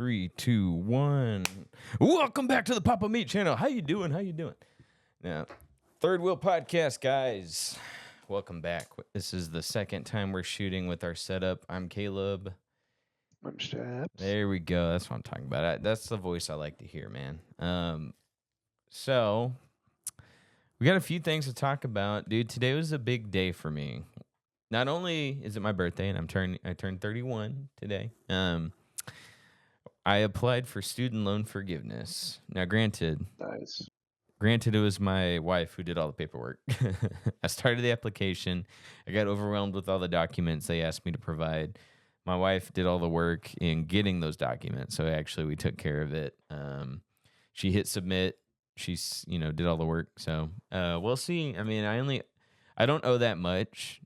3, 2, 1. Welcome back to the Papa Meat channel. How you doing? Now, Third Wheel Podcast, guys. Welcome back. This is the second time we're shooting with our setup. I'm Caleb. I'm Straps. There we go. That's what I'm talking about. That's the voice I like to hear, man. So we got a few things to talk about, dude. Today was a big day for me. Not only is it my birthday, and I turned 31 today. I applied for student loan forgiveness. Now, granted, Nice. it was my wife who did all the paperwork. I started the application. I got overwhelmed with all the documents they asked me to provide. My wife did all the work in getting those documents. So actually, we took care of it. She hit submit. She's did all the work. So we'll see. I mean, I don't owe that much.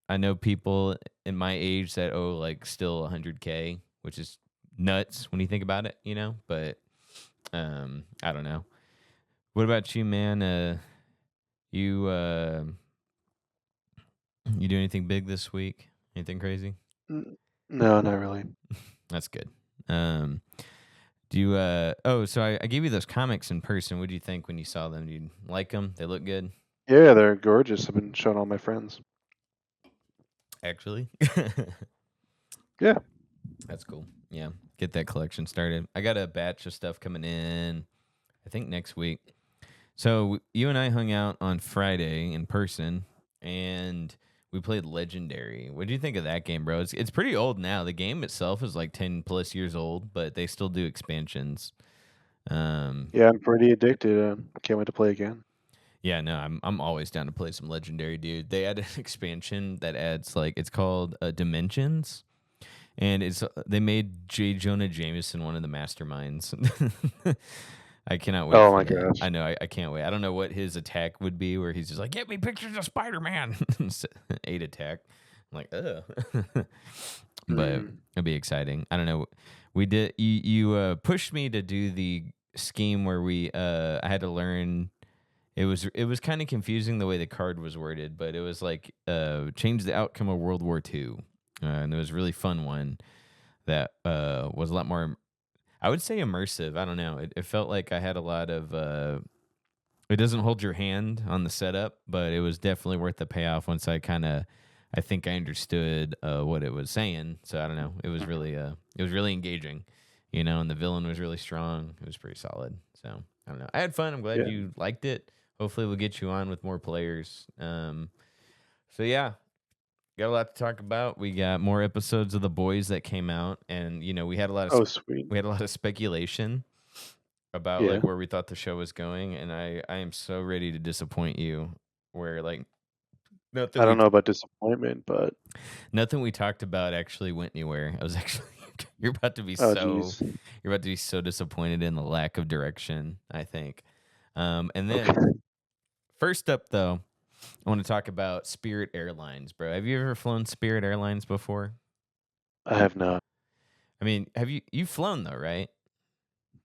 I know people in my age that owe like still $100K, which is nuts when you think about it, but I don't know. What about you, man? You do anything big this week? Anything crazy? No, not really. That's good. Do you so I gave you those comics in person. What do you think when you saw them? Do you like them? They look good? Yeah, they're gorgeous. I've been showing all my friends. Actually? Yeah. That's cool. Yeah. Get that collection started. I got a batch of stuff coming in, I think next week. So you and I hung out on Friday in person, and we played Legendary. What do you think of that game, bro? It's pretty old now. The game itself is like 10 plus years old, but they still do expansions. Yeah, I'm pretty addicted. Can't wait to play again. Yeah, no, I'm always down to play some Legendary, dude. They added an expansion that adds it's called Dimensions. And they made J. Jonah Jameson one of the masterminds. I cannot wait. Oh for my that. gosh. I know. I can't wait. I don't know what his attack would be, where he's just like, "Get me pictures of Spider-Man." 8 attack. I'm like, ugh. But it'll be exciting. I don't know. We did. You pushed me to do the scheme where I had to learn. It was kind of confusing the way the card was worded, but it was like change the outcome of World War II. And it was a really fun one that was a lot more, I would say, immersive. I don't know. It felt like I had a lot of, it doesn't hold your hand on the setup, but it was definitely worth the payoff once I think I understood what it was saying. So I don't know. It was really engaging, and the villain was really strong. It was pretty solid. So I don't know. I had fun. I'm glad you liked it. Hopefully we'll get you on with more players. So yeah. Got a lot to talk about. We got more episodes of The Boys that came out, and we had a lot of sweet. We had a lot of speculation about like where we thought the show was going, and I am so ready to disappoint you. Where I don't know about disappointment, but nothing we talked about actually went anywhere. I was actually you're about to be so disappointed in the lack of direction, I think. And then first up though, I want to talk about Spirit Airlines, bro. Have you ever flown Spirit Airlines before? I have not. I mean, you've flown though, right?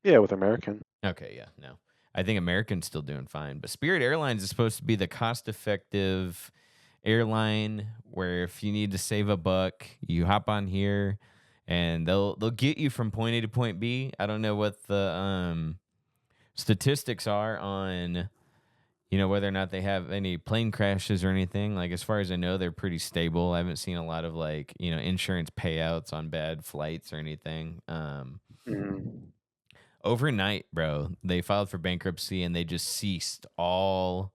Yeah, with American. Okay, yeah, no. I think American's still doing fine, but Spirit Airlines is supposed to be the cost-effective airline where if you need to save a buck, you hop on here and they'll get you from point A to point B. I don't know what the statistics are on whether or not they have any plane crashes or anything. Like, as far as I know, they're pretty stable. I haven't seen a lot of insurance payouts on bad flights or anything. Overnight, bro, they filed for bankruptcy and they just ceased all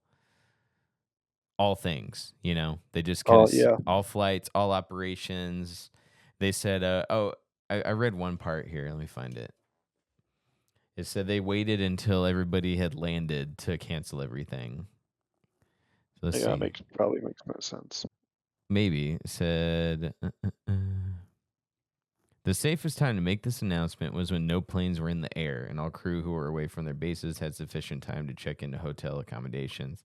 things. They just all flights, all operations. They said, I read one part here. Let me find it. It said they waited until everybody had landed to cancel everything. So let's see. Probably makes more sense. Maybe. It said, the safest time to make this announcement was when no planes were in the air and all crew who were away from their bases had sufficient time to check into hotel accommodations.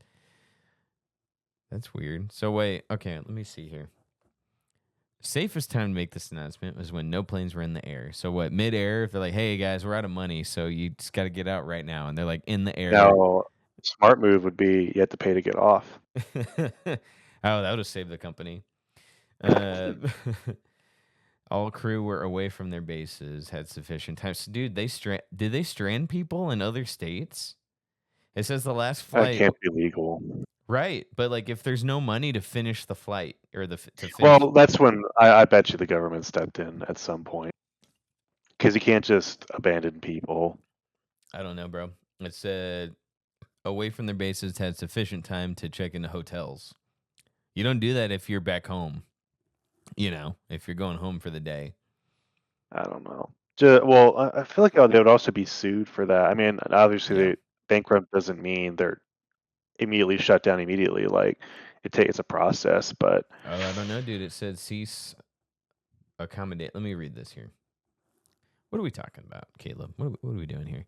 That's weird. So wait, okay, let me see here. Safest time to make this announcement was when no planes were in the air. So what, mid-air, if they're like, hey guys, we're out of money, so you just got to get out right now. And they're like in the air. Now, smart move would be you have to pay to get off. Oh, that would have saved the company. All crew were away from their bases, had sufficient time. So, dude, did they strand people in other states? It says the last That flight, can't be legal. right? But like, if there's no money to finish the flight or to finish, Well, that's when I bet you the government stepped in at some point because you can't just abandon people. I don't know, bro. It said away from their bases had sufficient time to check into hotels. You don't do that if you're back home. You know, if you're going home for the day. I don't know. Well, I feel like they would also be sued for that. I mean, obviously, Yeah. bankrupt doesn't mean they're immediately shut down immediately. Like it's a process, but Oh, I don't know, dude. It said cease accommodate. Let me read this here. What are we talking about, Caleb? What are we doing here?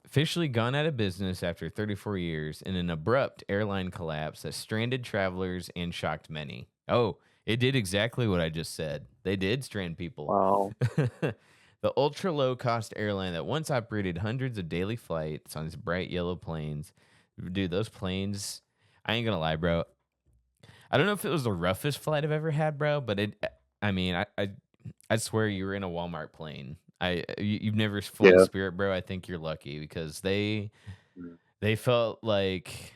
Officially gone out of business after 34 years in an abrupt airline collapse that stranded travelers and shocked many. Oh, it did exactly what I just said. They did strand people. wow. The ultra low cost airline that once operated hundreds of daily flights on its bright yellow planes. Dude, those planes, I ain't gonna lie, bro. I don't know if it was the roughest flight I've ever had, bro, but I swear you were in a Walmart plane. You've never flown Yeah. Spirit, bro. I think you're lucky because they Mm. they felt like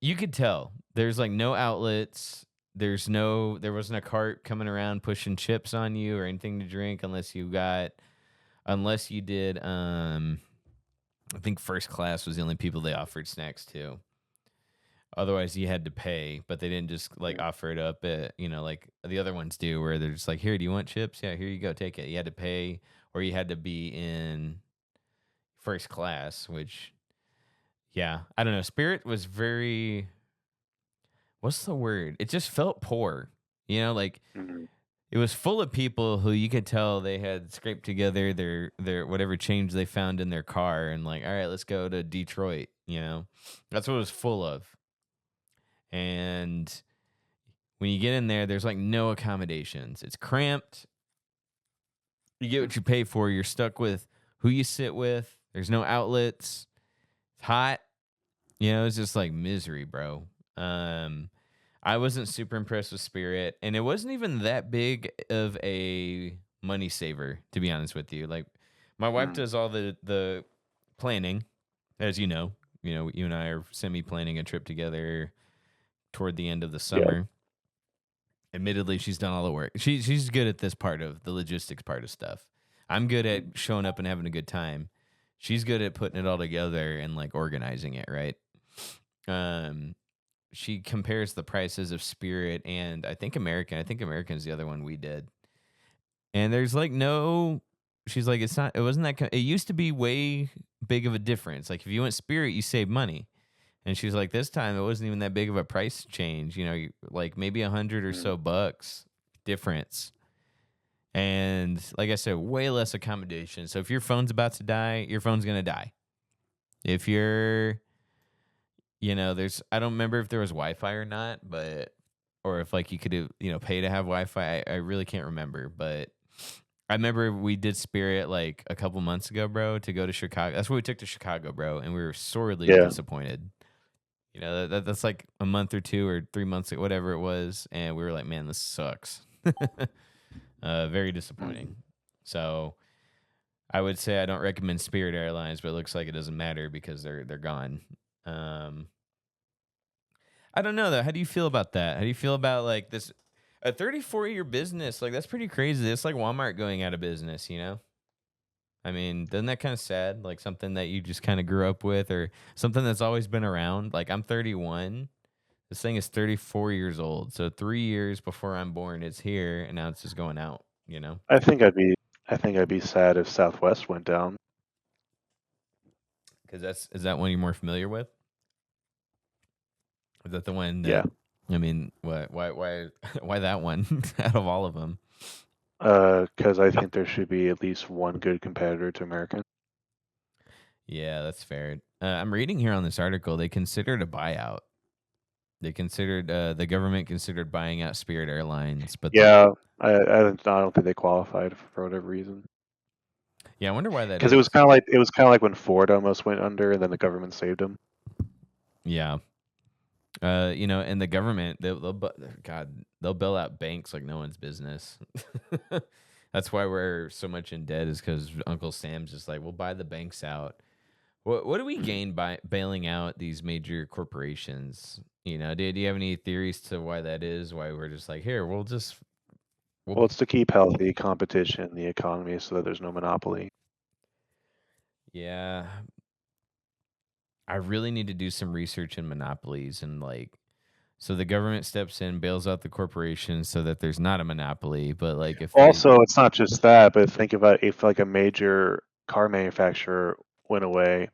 you could tell there's like no outlets. There wasn't a cart coming around pushing chips on you or anything to drink unless you did I think first class was the only people they offered snacks to. Otherwise, you had to pay, but they didn't just like Mm. offer it up at, like the other ones do, where they're just like, here, do you want chips? Yeah, here you go, take it. You had to pay, or you had to be in first class, which, yeah, I don't know. Spirit was very, what's the word? It just felt poor, like Mhm. it was full of people who you could tell they had scraped together their whatever change they found in their car and like, all right, let's go to Detroit. That's what it was full of. And when you get in there, there's like no accommodations. It's cramped. You get what you pay for. You're stuck with who you sit with. There's no outlets. It's hot. It's just like misery, bro. I wasn't super impressed with Spirit, and it wasn't even that big of a money saver, to be honest with you. Like, my wife Mm. does all the planning, as you know. You and I are semi-planning a trip together toward the end of the summer. Admittedly, she's done all the work. She's good at this part of the logistics part of stuff. I'm good at showing up and having a good time. She's good at putting it all together and like organizing it, right? She compares the prices of Spirit and I think American. I think American's the other one we did. And there's like no. She's like, it wasn't that. It used to be way big of a difference. Like if you went Spirit, you save money. And she's like, this time it wasn't even that big of a price change, like maybe 100 or so bucks difference. And like I said, way less accommodation. So if your phone's about to die, your phone's going to die. If you're, I don't remember if there was Wi-Fi or not, or if like you could, pay to have Wi-Fi. I really can't remember, but I remember we did Spirit like a couple months ago, bro, to go to Chicago. That's what we took to Chicago, bro. And we were sorely disappointed. That's like a month or 2 or 3 months, whatever it was. And we were like, man, this sucks. Very disappointing. So I would say I don't recommend Spirit Airlines, but it looks like it doesn't matter because they're gone. I don't know though. How do you feel about that? How do you feel about like this, a 34-year business? Like that's pretty crazy. It's like Walmart going out of business, I mean, doesn't that kind of sad? Like something that you just kind of grew up with or something that's always been around. Like I'm 31. This thing is 34 years old. So 3 years before I'm born, it's here and now it's just going out, I think I'd be sad if Southwest went down. Because is that one you're more familiar with? Is that the one that, Yeah. I mean, why that one out of all of them? Because I think there should be at least one good competitor to American. Yeah, that's fair. I'm reading here on this article, they considered a buyout. The government considered buying out Spirit Airlines, but I don't think they qualified for whatever reason. Yeah, I wonder why that is. Because it was kind of like when Ford almost went under, and then the government saved them. Yeah. And the government, they'll bail out banks like no one's business. That's why we're so much in debt, is because Uncle Sam's just like, we'll buy the banks out. What do we gain by bailing out these major corporations? Do you have any theories to why that is? Why we're just like, here, we'll Well, it's to keep healthy competition in the economy so that there's no monopoly. yeah. I really need to do some research in monopolies, and so the government steps in, bails out the corporations so that there's not a monopoly. But like if Also, it's not just that, but think about if like a major car manufacturer went away,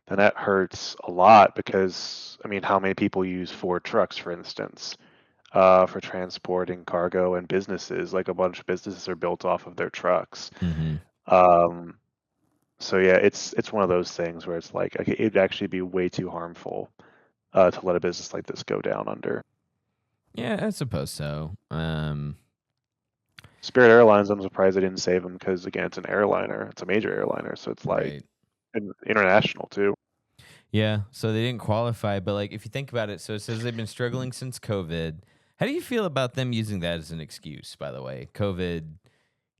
then that hurts a lot because I mean, how many people use Ford trucks, for instance, for transporting cargo and businesses? Like a bunch of businesses are built off of their trucks. Mhm. So yeah, it's one of those things where it's like, okay, it'd actually be way too harmful to let a business like this go down under. Yeah, I suppose so. Spirit Airlines, I'm surprised they didn't save them because again, it's an airliner, it's a major airliner, so it's like Right. international too. Yeah, so they didn't qualify, but like if you think about it, so it says they've been struggling since COVID. How do you feel about them using that as an excuse, by the way? COVID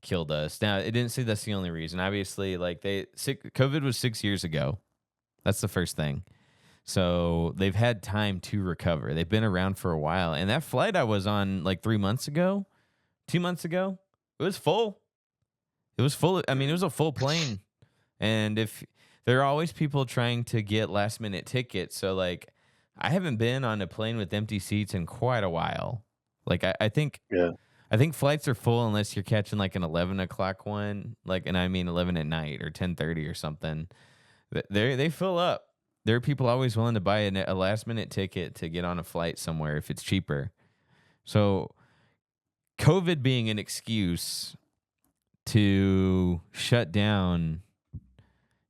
killed us. Now, it didn't say that's the only reason. Obviously, COVID was 6 years ago. That's the first thing. So they've had time to recover. They've been around for a while. And that flight I was on like 3 months ago, 2 months ago, it was full. It was full. I mean, it was a full plane. And if there are always people trying to get last minute tickets. So like I haven't been on a plane with empty seats in quite a while. Like I think Yeah. I think flights are full unless you're catching like an 11 o'clock one, and I mean 11 at night or 10:30 or something. They fill up. There are people always willing to buy a last minute ticket to get on a flight somewhere if it's cheaper. So COVID being an excuse to shut down,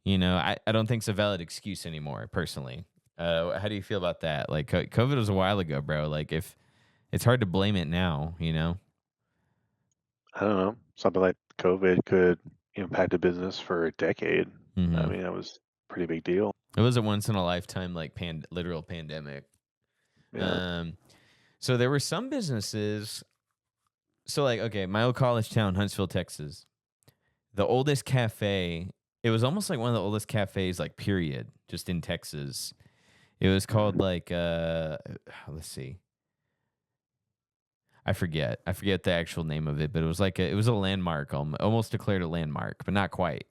I don't think it's a valid excuse anymore, personally. How do you feel about that? Like COVID was a while ago, bro. Like if it's hard to blame it now, I don't know. Something like COVID could impact a business for a decade. I Mm-hmm. mean, that was a pretty big deal. It was a once in a lifetime, like literal pandemic. Yeah. Um, so there were some businesses. So like, okay, my old college town, Huntsville, Texas, the oldest cafe. It was almost like one of the oldest cafes, like period, just in Texas. It was called like, let's see, I forget the actual name of it, but it was like it was a landmark, almost declared a landmark, but not quite.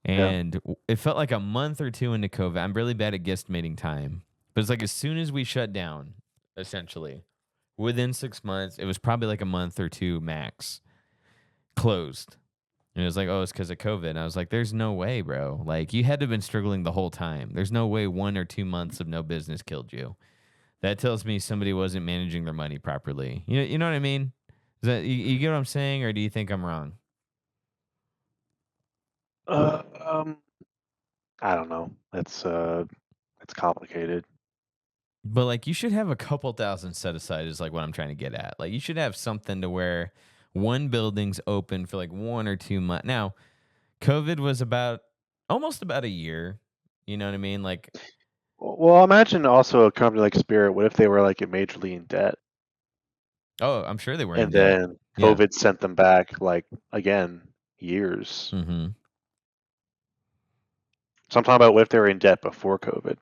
Yeah. And it felt like a month or two into COVID. I'm really bad at guesstimating time, but it's like as soon as we shut down, essentially, within 6 months, it was probably like a month or two max, closed. And it was like, oh, it's because of COVID. And I was like, there's no way, bro. Like, you had to have been struggling the whole time. There's no way 1 or 2 months of no business killed you. That tells me somebody wasn't managing their money properly. You know what I mean? Is that you get what I'm saying, or do you think I'm wrong? Um, I don't know. It's complicated. But like, you should have a couple thousand set aside. Is like what I'm trying to get at. Like, you should have something to where one building's open for like 1 or 2 months. Now, COVID was almost about a year. You know what I mean? Like, Well, imagine also a company like Spirit. What if they were like majorly in debt, oh, I'm sure they were in and debt. then Yeah. COVID sent them back like again years? Mm-hmm. So I'm talking about what if they were in debt before COVID,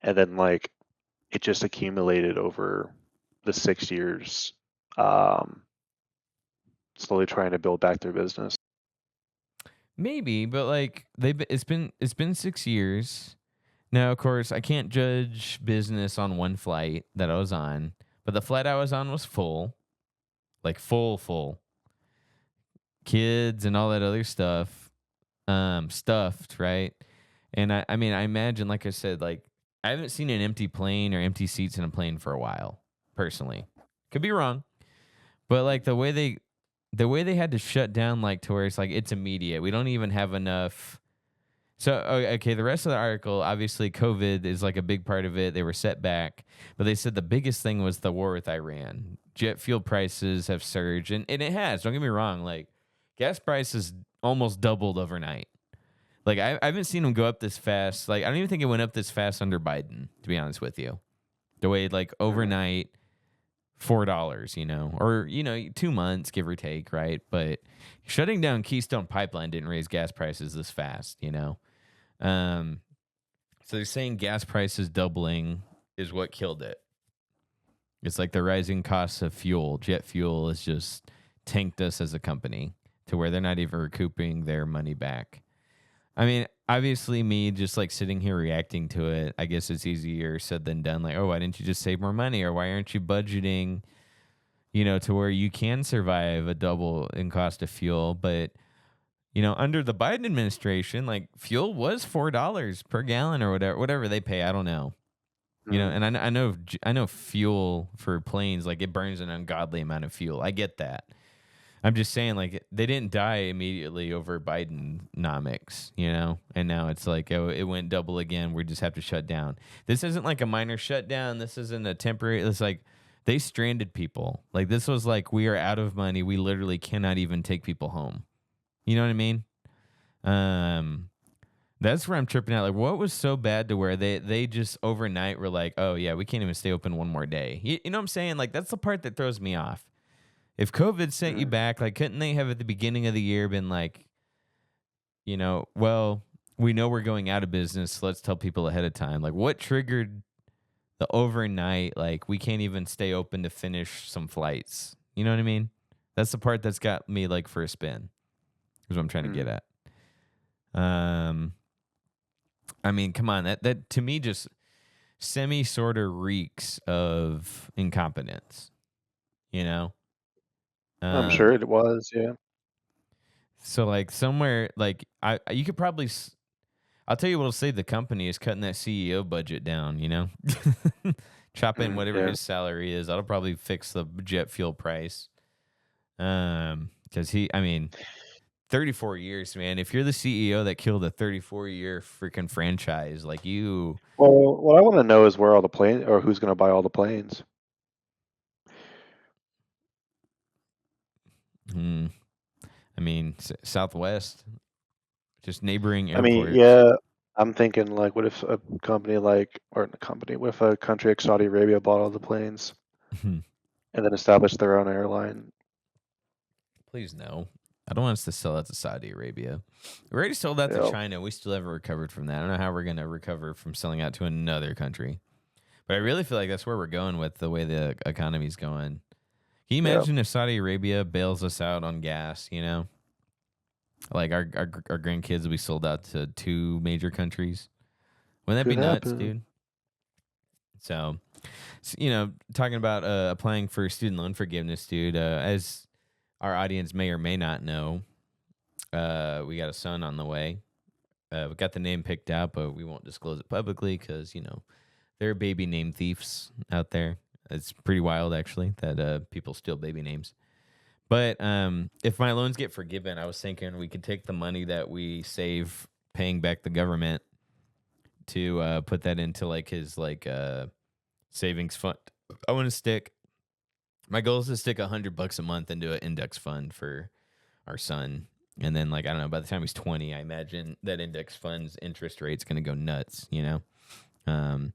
and then like it just accumulated over the 6 years, um, slowly trying to build back their business. Maybe, but like it's been 6 years. Now, of course, I can't judge business on one flight that I was on, but the flight I was on was full, like full, kids and all that other stuff, stuffed, right? And I mean, I imagine, like I said, like I haven't seen an empty plane or empty seats in a plane for a while, personally. Could be wrong, but like the way they had to shut down, like to where it's like it's immediate. We don't even have enough. So okay, the rest of the article, obviously, COVID is like a big part of it. They were set back, but they said the biggest thing was the war with Iran. Jet fuel prices have surged, and it has. Don't get me wrong. Like gas prices almost doubled overnight. Like I haven't seen them go up this fast. Like I don't even think it went up this fast under Biden, to be honest with you. The way like Mm. overnight $4, or 2 months give or take, right? But shutting down Keystone Pipeline didn't raise gas prices this fast. Um, so they're saying gas prices doubling is what killed it. It's like the rising costs of fuel. Jet fuel has just tanked us as a company to where they're not even recouping their money back. I mean, obviously, me just like sitting here reacting to it, I guess it's easier said than done. Like, oh, why didn't you just save more money? Or why aren't you budgeting, to where you can survive a double in cost of fuel? But, under the Biden administration, like fuel was $4 per gallon or whatever they pay. I don't know. Mm. And I know fuel for planes, like it burns an ungodly amount of fuel. I get that. I'm just saying, like, they didn't die immediately over Bidenomics, and now it's like, oh, it went double again. We just have to shut down. This isn't like a minor shutdown. This isn't a temporary. It's like they stranded people. Like, this was like, we are out of money. We literally cannot even take people home. You know what I mean? Um, that's where I'm tripping out. Like, what was so bad to where they just overnight were like, oh, yeah, we can't even stay open one more day. You know what I'm saying? Like, that's the part that throws me off. If COVID sent you Mm. back, like, couldn't they have at the beginning of the year been like, well, we know we're going out of business, so let's tell people ahead of time. Like, what triggered the overnight, like, we can't even stay open to finish some flights? You know what I mean? That's the part that's got me, like, for a spin, is what I'm trying to get Mm. at. I mean, come on. That to me just semi sort of reeks of incompetence, you know? I'm Um, sure it was, yeah. So like somewhere like you could probably I'll tell you what'll save the company is cutting that CEO budget down. Chop in Mm. whatever Yeah. his salary is. That'll probably fix the jet fuel price. Cuz I mean, 34 years, man. If you're the CEO that killed a 34-year freaking franchise, like you Well, what I want to know is where all the planes, or who's going to buy all the planes. hmm, I mean, Southwest, just neighboring I mean, airports. yeah, I'm thinking like, what if a company like, or not a company, what if a country like Saudi Arabia bought all the planes and then established their own airline? Please no. I don't want us to sell that to Saudi Arabia. We already sold that to Yeah. China. We still haven't recovered from that. I don't know how we're going to recover from selling out to another country. But I really feel like that's where we're going with the way the economy's going. Can you Yeah. imagine if Saudi Arabia bails us out on gas, Like our grandkids will be sold out to two major countries. Wouldn't that be Could nuts, happen. dude? So, talking about applying for student loan forgiveness, dude, as our audience may or may not know, we got a son on the way. We got the name picked out, but we won't disclose it publicly because there are baby name thieves out there. It's pretty wild, actually, that people steal baby names. But if my loans get forgiven, I was thinking we could take the money that we save paying back the government to put that into like his savings fund. I want to stick. My goal is to stick $100 a month into an index fund for our son. And then, like, I don't know, by the time he's 20, I imagine that index fund's interest rate's going to go nuts. Um,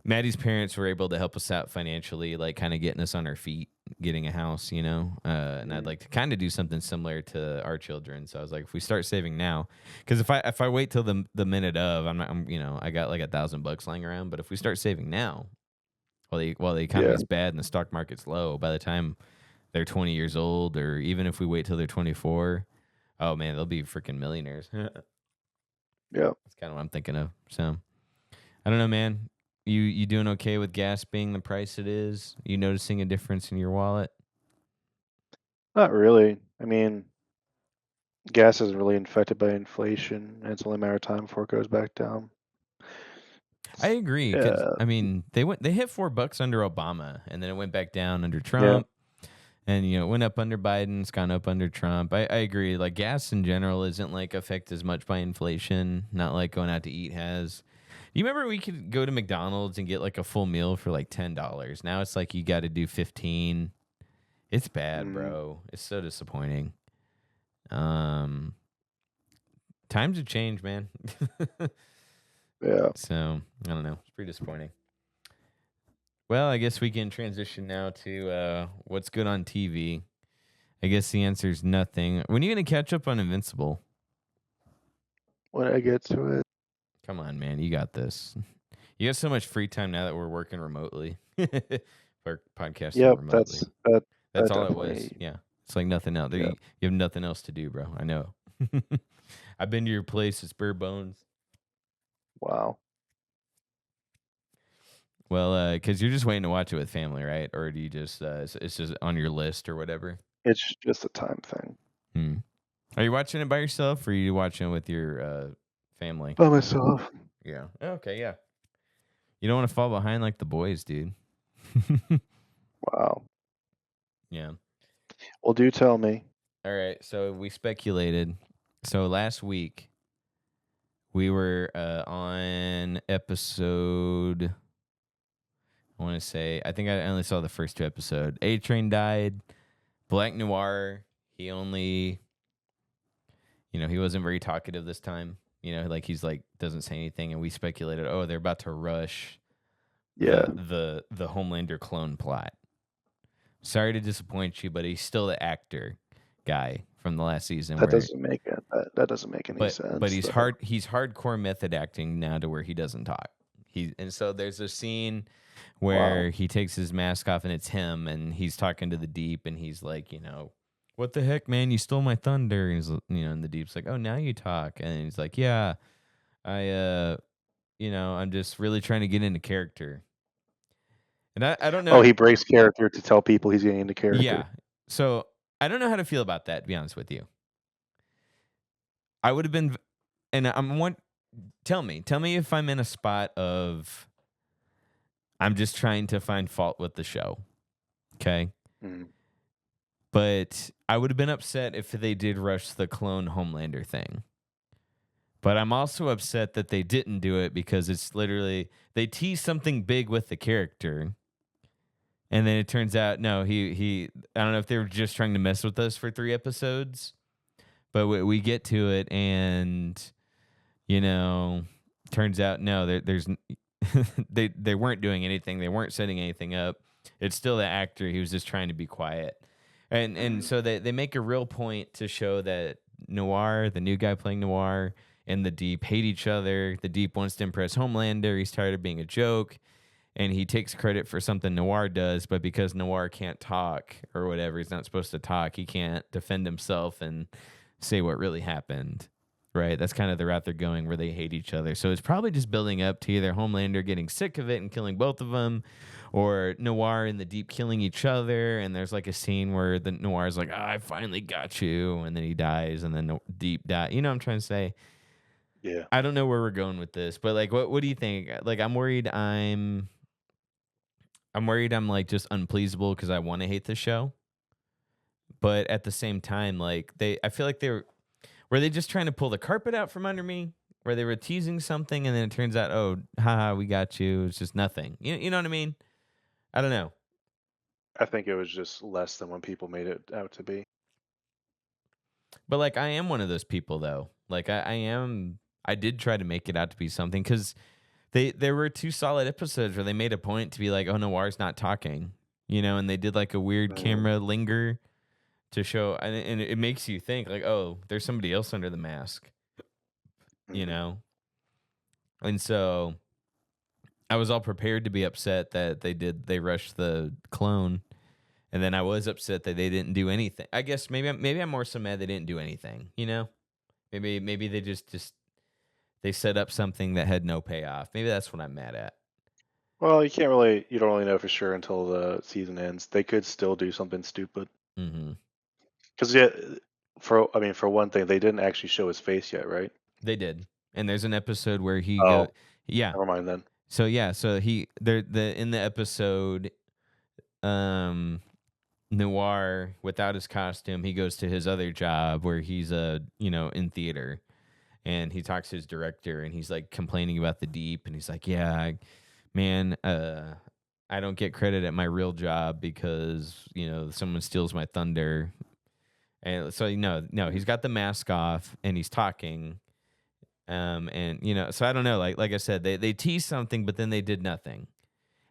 Maddie's parents were able to help us out financially, like, kind of getting us on our feet, getting a house. And I'd Mm. like to kind of do something similar to our children. So I was like, if we start saving now, because if I wait till the minute of, I'm not, I got like $1,000 lying around. But if we start saving now, while the Yeah. economy's bad and the stock market's low, by the time they're 20 years old, or even if we wait till they're 24, oh man, they'll be freaking millionaires. That's Yeah. kind of what I'm thinking of. So I don't know, man. You doing okay with gas being the price it is? You noticing a difference in your wallet? Not really. I mean, gas isn't really infected by inflation, and it's only a matter of time before it goes back down. I agree, because Yeah. I mean they hit $4 under Obama, and then it went back down under Yeah. Trump. And it went up under Biden, it's gone up under Trump. I agree. Like gas in general isn't like affected as much by inflation. Not like going out to eat has. You remember we could go to McDonald's and get like a full meal for like $10. Now it's like you got to do 15. It's bad, Mm. bro. It's so disappointing. Um, Times have changed, man. Yeah. So I don't know. It's pretty disappointing. Well, I guess we can transition now to what's good on TV. I guess the answer is nothing. When are you going to catch up on Invincible? When I get to it. Come on, man. You got this. You have so much free time now that we're working remotely. We're podcasting Yep, remotely. that That's that all it was. definitely. Yeah. It's like nothing else. Yeah. You have nothing else to do, bro. I know. I've been to your place. It's bare bones. Wow. Well, because you're just waiting to watch it with family, right? Or do you just, it's just on your list or whatever? It's just a time thing. Hmm. Are you watching it by yourself or are you watching it with your family? By myself. Yeah. Okay, yeah. You don't want to fall behind like the boys, dude. Wow. Yeah. Well, do tell me. All right. So we speculated. So last week we were on episode. I want to say. I think I only saw the first 2 episodes. A Train died. Black Noir. He only. He wasn't very talkative this time. Like he's like doesn't say anything, and we speculated. Oh, they're about to rush. Yeah. The Homelander clone plot. Sorry to disappoint you, but he's still the actor guy from the last season. That doesn't make it. That doesn't make any sense. But he's hard. He's hardcore method acting now to where he doesn't talk. And so there's a scene where he takes his mask off and it's him, and he's talking to the Deep, and he's like, what the heck, man? You stole my thunder. And he's, and the Deep's like, oh, now you talk, and he's like, yeah, I'm just really trying to get into character. And I don't know. Oh, he breaks character to tell people he's getting into character. Yeah. So I don't know how to feel about that, to be honest with you. I would have been, and tell me if I'm in a spot of, I'm just trying to find fault with the show. Okay. Mm. But I would have been upset if they did rush the clone Homelander thing. But I'm also upset that they didn't do it because it's literally, they tease something big with the character. And then it turns out, no, I don't know if they were just trying to mess with us for 3 episodes, but we get to it and, turns out, no, there's, they weren't doing anything. They weren't setting anything up. It's still the actor. He was just trying to be quiet. And so they make a real point to show that Noir, the new guy playing Noir, and the Deep hate each other. The Deep wants to impress Homelander. He's tired of being a joke. And he takes credit for something Noir does, but because Noir can't talk or whatever, he's not supposed to talk, he can't defend himself and say what really happened, right? That's kind of the route they're going, where they hate each other. So it's probably just building up to either Homelander getting sick of it and killing both of them, or Noir and the Deep killing each other. And there's like a scene where the Noir's like, I finally got you, and then he dies, and then the Deep dies. You know what I'm trying to say? Yeah. I don't know where we're going with this, but like, what do you think? Like, I'm worried I'm like just unpleasable because I want to hate the show. But at the same time, like I feel like were they just trying to pull the carpet out from under me? Where they were teasing something and then it turns out, oh, haha, we got you. It's just nothing. You know what I mean? I don't know. I think it was just less than when people made it out to be. But like, I am one of those people though. Like I did try to make it out to be something because there were 2 solid episodes where they made a point to be like, oh, Noir's not talking, and they did like a weird camera linger to show, and it makes you think like, oh, there's somebody else under the mask, and so I was all prepared to be upset that they rushed the clone, and then I was upset that they didn't do anything. I guess maybe I'm more so mad they didn't do anything, maybe they just they set up something that had no payoff. Maybe that's what I'm mad at. Well, you don't really know for sure until the season ends. They could still do something stupid. Mm-hmm. Because for one thing, they didn't actually show his face yet, right? They did, and there's an episode where he yeah. Never mind then. So yeah, so in the episode, Noir without his costume, he goes to his other job where he's in theater. And he talks to his director, and he's like complaining about the Deep, and he's like, "Yeah, man, I don't get credit at my real job because someone steals my thunder." And so no, he's got the mask off, and he's talking, and so I don't know. Like I said, they teased something, but then they did nothing.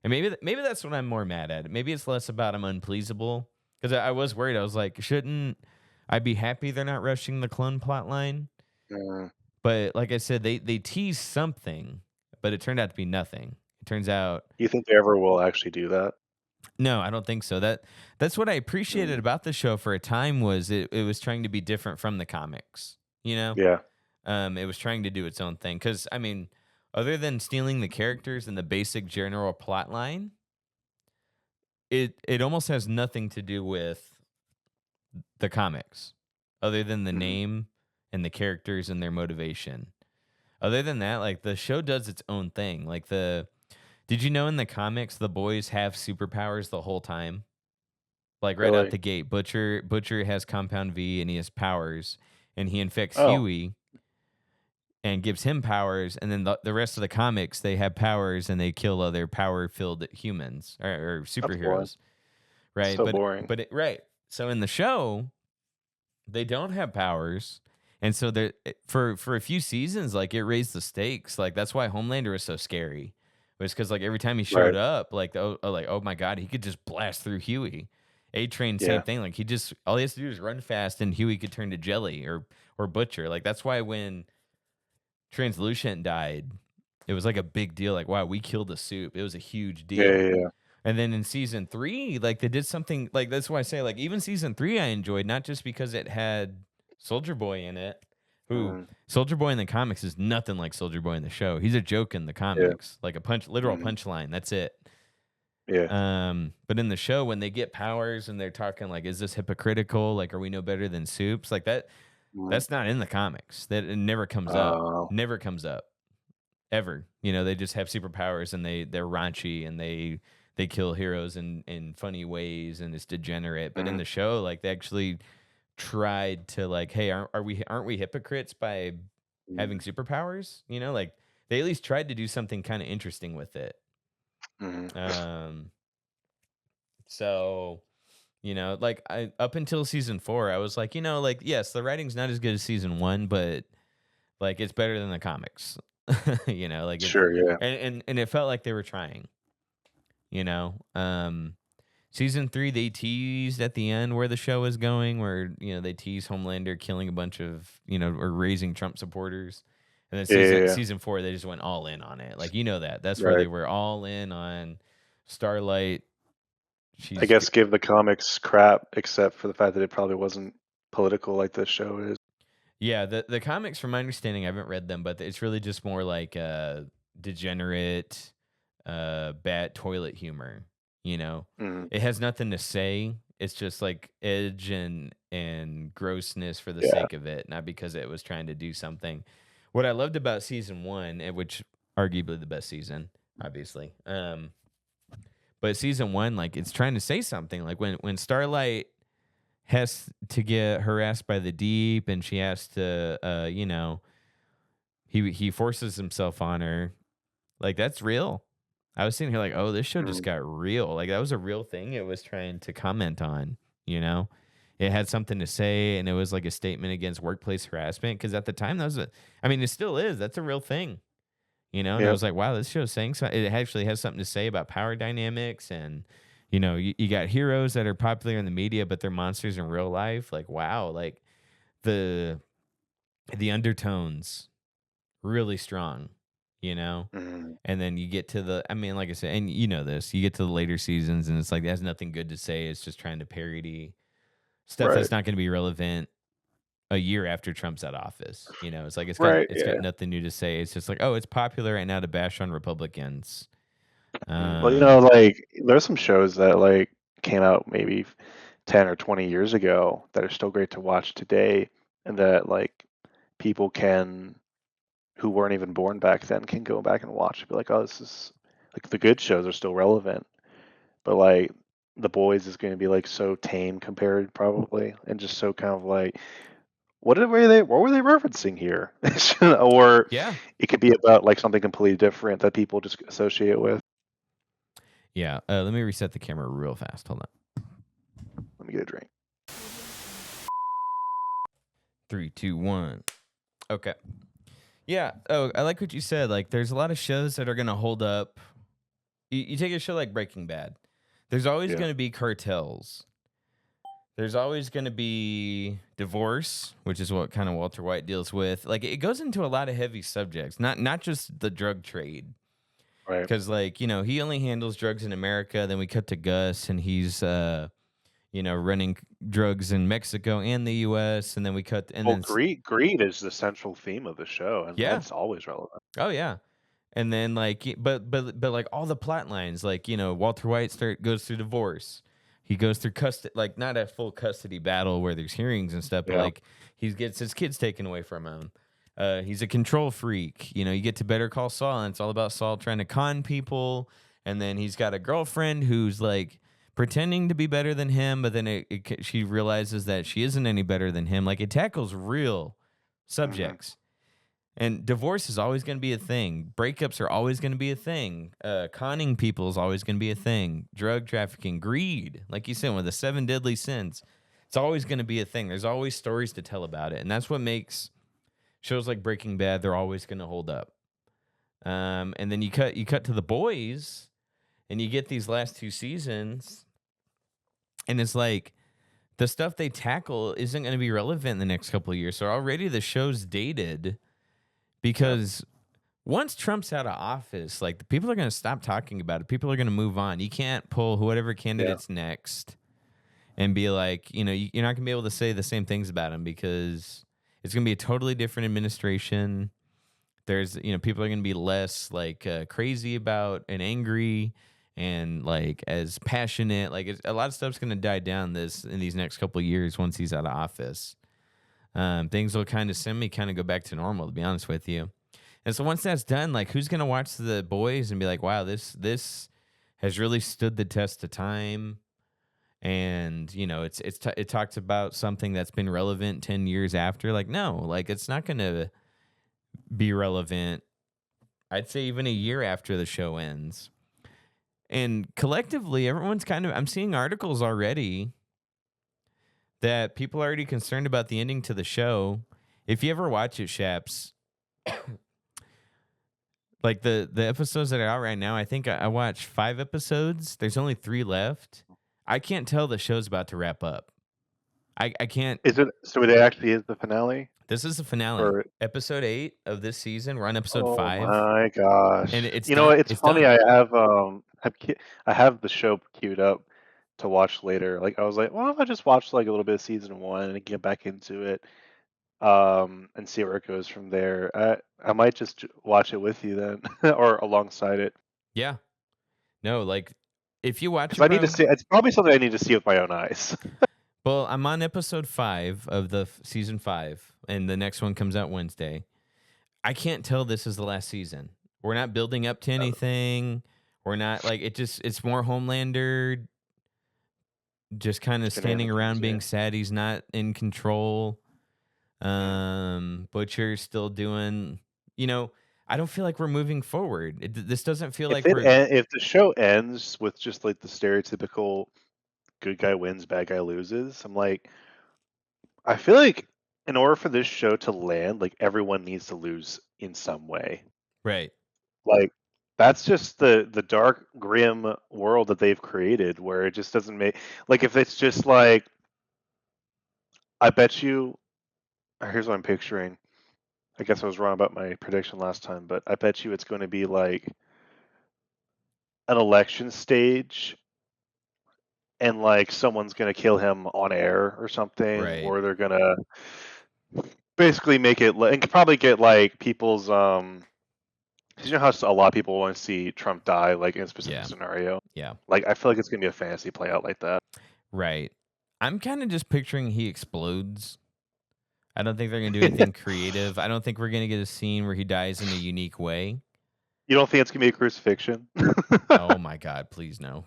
And maybe that's what I'm more mad at. Maybe it's less about I'm unpleasable because I was worried. I was like, shouldn't I be happy they're not rushing the clone plot line? Mm. But like I said, they teased something, but it turned out to be nothing. It turns out You think they ever will actually do that? no, I don't think so. That's what I appreciated Mm. about the show for a time was it was trying to be different from the comics. You know, Yeah. it was trying to do its own thing. Because I mean, other than stealing the characters and the basic general plot line, it almost has nothing to do with the comics, other than the Mhm. name and the characters and their motivation. Other than that, like the show does its own thing. Like did you know in the comics the boys have superpowers the whole time? Like right out Really? the gate, Butcher has Compound V and he has powers, and he infects Oh, Huey and gives him powers, and then the rest of the comics they have powers and they kill other power filled humans or that's boring. superheroes, right? So boring. Right. So in the show, they don't have powers. And so for a few seasons, like it raised the stakes. Like that's why Homelander was so scary. Was because like every time he showed Right. up, like oh my god, he could just blast through Huey. A Train, same Yeah. thing. Like all he has to do is run fast, and Huey could turn to jelly or Butcher. Like that's why when Translucent died, it was like a big deal. Like wow, we killed the soup. It was a huge Yeah, deal. yeah, yeah. And then in season 3, like they did something like that's why I say like even season 3 I enjoyed not just because it had Soldier Boy in it, who Mhm. Soldier Boy in the comics is nothing like Soldier Boy in the show. He's a joke in the Yeah. comics, like a literal Mhm. punchline. That's it. Yeah. But in the show when they get powers and they're talking like, is this hypocritical? Like, are we no better than soups? Like Mhm. that's not in the comics. That it never comes up. Oh. Never comes up ever. You know, they just have superpowers and they're raunchy and they kill heroes in funny ways and it's degenerate. But in Mhm. the show, like they actually tried to like, hey, aren't we hypocrites by having Mhm. superpowers? You know, like they at least tried to do something kind of interesting with it. Mhm. Um, so you know, like I up until season 4, I was like, you know, like yes, the writing's not as good as season 1, but like it's better than the comics. You know, like it's Sure, yeah. and it felt like they were trying, you know. Season 3 they teased at the end where the show is going, where you know they tease Homelander killing a bunch of or raising Trump supporters, and then Yeah, yeah, yeah. season 4 they just went all in on it. Like you know that's where they Right. were all in on Starlight. I She's guess give the comics crap, except for the fact that it probably wasn't political like this show is. yeah, the comics from my understanding I haven't read them, but it's really just more like degenerate bad toilet humor, you know. Mhm. It has nothing to say. It's just like edge and grossness for the Yeah. sake of it, not because it was trying to do something. What I loved about season 1, which arguably the best season, obviously. But season 1 like it's trying to say something like when Starlight has to get harassed by the Deep and she has to he forces himself on her. Like that's real. I was sitting here like, oh, this show just Mhm. got real. Like that was a real thing it was trying to comment on, you know? It had something to say and it was like a statement against workplace harassment because at the time that was I mean, it still is. That's a real thing. You know, and I Yep. was like, wow, this show's saying something. It actually has something to say about power dynamics and you got heroes that are popular in the media, but they're monsters in real life. Like, wow, like the the undertones really strong, you know? Mhm. And then you get to I mean, like I said, and you know this, you get to the later seasons and it's like, it has nothing good to say. It's just trying to parody stuff Right. that's not going to be relevant a year after Trump's out of office. You know, it's like, Right, it's got yeah. nothing new to say. It's just like, oh, it's popular right now to bash on Republicans. Mhm. Well, Um, like, there's some shows that, like, came out maybe 10 or 20 years ago that are still great to watch today and that, like, people can who weren't even born back then can go back and watch and be like, "Oh, this is" like, the good shows are still relevant, but, like, The Boys is gonna be, like, so tame compared probably and just so kind of like, what were they referencing here?" Or yeah. it could be about, like, something completely different that people just associate with. Yeah. Let me reset the camera real fast. Hold on. Let me get a drink. 3, 2, 1. Okay. Yeah. Oh, I like what you said. Like, there's a lot of shows that are going to hold up you take a show like Breaking Bad. There's always Yeah. going to be cartels. There's always going to be divorce, which is what kind of Walter White deals with. Like it goes into a lot of heavy subjects, not just the drug trade. Right. Because like, you know, he only handles drugs in America. Then we cut to Gus and he's you know, running drugs in Mexico and the US. And then we cut and Well, then greed is the central theme of the show, and yeah. that's always relevant. Oh yeah. And then like but like all the plot lines, like, you know, Walter White goes through divorce. He goes through custody, like not a full custody battle where there's hearings and stuff, but Yeah. like he gets his kids taken away from him. He's a control freak. You know, you get to Better Call Saul, and it's all about Saul trying to con people. And then he's got a girlfriend who's like pretending to be better than him, but then she realizes that she isn't any better than him. Like it tackles real subjects. And divorce is always going to be a thing. Breakups are always going to be a thing. Conning people is always going to be a thing. Drug trafficking, greed, like you said, with the 7 deadly sins, it's always going to be a thing. There's always stories to tell about it, and that's what makes shows like Breaking Bad. They're always going to hold up. And then you cut to The Boys, and you get these last 2 seasons, and it's like the stuff they tackle isn't going to be relevant in the next couple of years. So already the show's dated. Because once Trump's out of office, like the people are going to stop talking about it. People are going to move on. You can't pull whatever candidate's next and be like, you know, you're not going to be able to say the same things about him because it's going to be a totally different administration. There's, you know, people are going to be less like crazy about and angry and like as passionate. Like a lot of stuff's going to die down in these next couple of years once he's out of office. Things will kind of go back to normal, to be honest with you. And so once that's done, like who's gonna watch The Boys and be like, wow, this has really stood the test of time, and you know, it talks about something that's been relevant 10 years after. Like no, like it's not gonna be relevant. I'd say even a year after the show ends. And collectively, everyone's I'm seeing articles already that people are already concerned about the ending to the show. If you ever watch it, Shaps, like the episodes that are out right now, I think I watched 5 episodes. There's only 3 left. I can't tell the show's about to wrap up. I can't. Is it so? It actually is the finale. This is the finale. Or episode 8 of this season. We're on episode 5. Oh my gosh! And it's you know what? It's funny. done. I have the show queued up to watch later. Like I was like, well, if I just watch like a little bit of season 1 and get back into it, and see where it goes from there. I might just watch it with you then, or alongside it. Yeah. No, like if you watch it, Because I need to see. It's probably something I need to see with my own eyes. Well, I'm on episode 5 of the season 5, and the next one comes out Wednesday. I can't tell this is the last season. We're not building up to anything. We're not like it's more Homelander just kind of standing around being sad he's not in control. Butcher's still doing, you know, I don't feel like we're moving forward. This doesn't feel like if the show ends with just like the stereotypical good guy wins, bad guy loses, I'm like, I feel like in order for this show to land, like everyone needs to lose in some way. Right. Like that's just the dark, grim world that they've created where it just doesn't make like if it's just like I bet you here's what I'm picturing. I guess I was wrong about my prediction last time, but I bet you it's going to be like an election stage and like someone's going to kill him on air or something, Right. or they're going to basically make it and probably get like people's you know how a lot of people want to see Trump die like in a specific scenario. Yeah. Like I feel like it's going to be a fantasy play out like that. Right. I'm kind of just picturing he explodes. I don't think they're going to do anything creative. I don't think we're going to get a scene where he dies in a unique way. You don't think it's going to be a crucifixion? Oh my God, please no.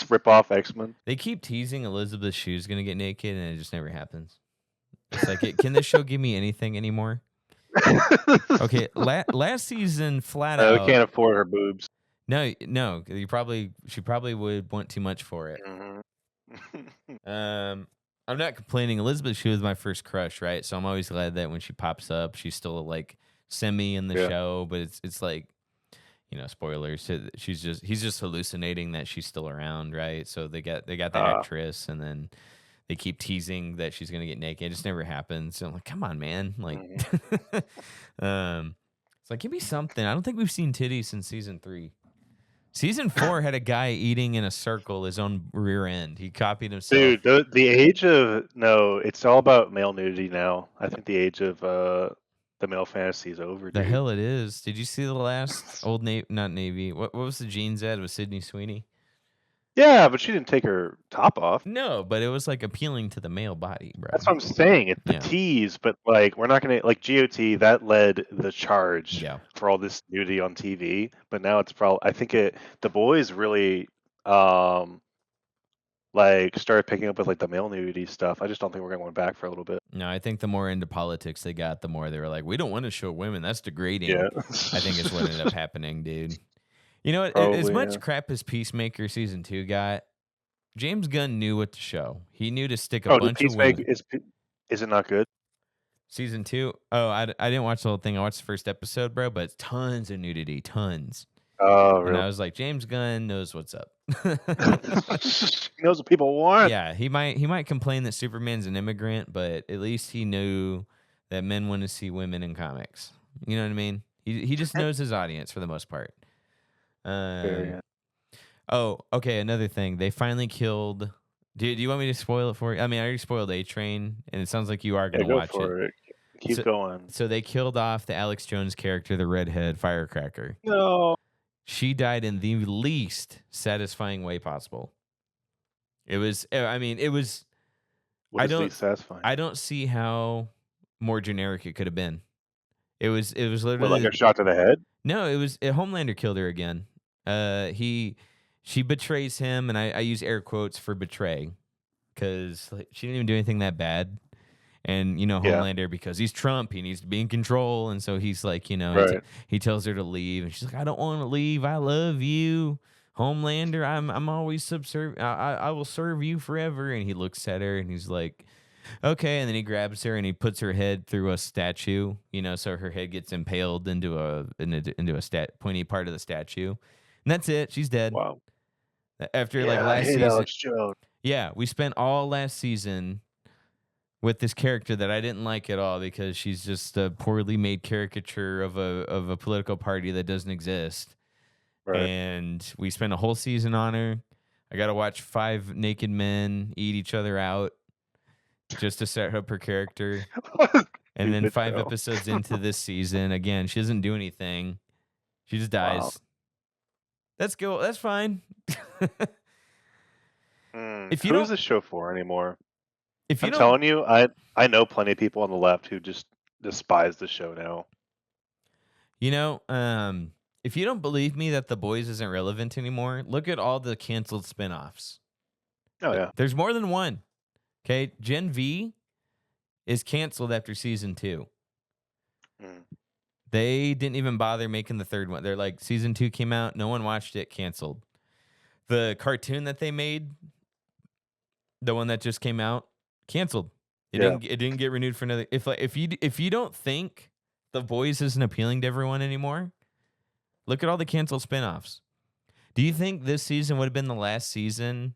Rip off X-Men. They keep teasing Elizabeth Shue's going to get naked and it just never happens. It's like, can this show give me anything anymore? Okay, last season, flat out. We can't afford her boobs. No, she probably would want too much for it. I'm not complaining. Elizabeth Shue was my first crush, right? So I'm always glad that when she pops up, she's still like semi in the show. But it's like, spoilers. He's just hallucinating that she's still around, right? So they got the Uh, actress, and then they keep teasing that she's gonna get naked. It just never happens. So I'm like, come on, man. Like, mhm. it's like, give me something. I don't think we've seen titties since season 3. Season 4 had a guy eating in a circle his own rear end. He copied himself. Dude, the age of no, it's all about male nudity now. I think the age of the male fantasy is over, The dude. hell it is. Did you see the last Old Navy? Not Navy. What was the jeans ad with Sydney Sweeney? Yeah, but she didn't take her top off. No, but it was like appealing to the male body, That's bro. what I'm saying. It's the Yeah. tease, but like we're not gonna like GOT that led the charge Yeah. for all this nudity on TV. But now it's probably I think the boys really um like started picking up with like the male nudity stuff. I just don't think we're going back for a little bit. No, I think the more into politics they got, the more they were like, we don't want to show women. That's degrading. Yeah. I think is what ended up happening, dude. You know what? As Probably, much yeah. crap as Peacemaker season 2 got, James Gunn knew what to show. He knew to stick a Oh, did bunch of Peacemaker women. is it not good? Season 2? Oh, I didn't watch the whole thing. I watched the first episode, bro, but tons of nudity, tons. Oh, And really? I was like, James Gunn knows what's up. He knows what people want. Yeah, he might complain that Superman's an immigrant, but at least he knew that men want to see women in comics. You know what I mean? He just knows his audience for the most part. Fair, Um. yeah. Oh, okay. Another thing, they finally killed. Do you want me to spoil it for you? I mean, I already spoiled A Train, and it sounds like you are Yeah, gonna go watch it. for it. Keep So, going. so they killed off the Alex Jones character, the redhead firecracker. No. She died in the least satisfying way possible. It was. I mean, it was. What I is don't. least satisfying? I don't see how more generic it could have been. It was. It was What, like literally a shot to the head? no. It was. Homelander killed her again. She betrays him, and I use air quotes for betray because she didn't even do anything that bad. And Yeah. Homelander, because he's Trump, he needs to be in control, and so he's like, Right. he tells her to leave, and she's like, I don't want to leave. I love you, Homelander. I'm always subservient. I will serve you forever. And he looks at her, and he's like, okay. And then he grabs her, and he puts her head through a statue, so her head gets impaled into a pointy part of the statue, and that's it. She's dead. Wow. After like Yeah, I last hate season, Alex Jones. yeah, we spent all last season with this character that I didn't like at all because she's just a poorly made caricature of a political party that doesn't exist. Right. And we spent a whole season on her. I got to watch 5 naked men eat each other out just to set up her character. And then Stupid 5 show. episodes into this season, again, she doesn't do anything. She just dies. Wow. That's cool. That's fine. If you Who don't, is this show for anymore? if you I'm don't, telling you, I know plenty of people on the left who just despise the show now. if you don't believe me that The Boys isn't relevant anymore, look at all the canceled spinoffs. Oh yeah. There's more than one. Okay, Gen V is canceled after season 2. Mm. They didn't even bother making the third one. They're like, season 2 came out, no one watched it, canceled. The cartoon that they made, the one that just came out, canceled. It didn't get renewed for another. If you don't think The Boys isn't appealing to everyone anymore, look at all the canceled spinoffs. Do you think this season would have been the last season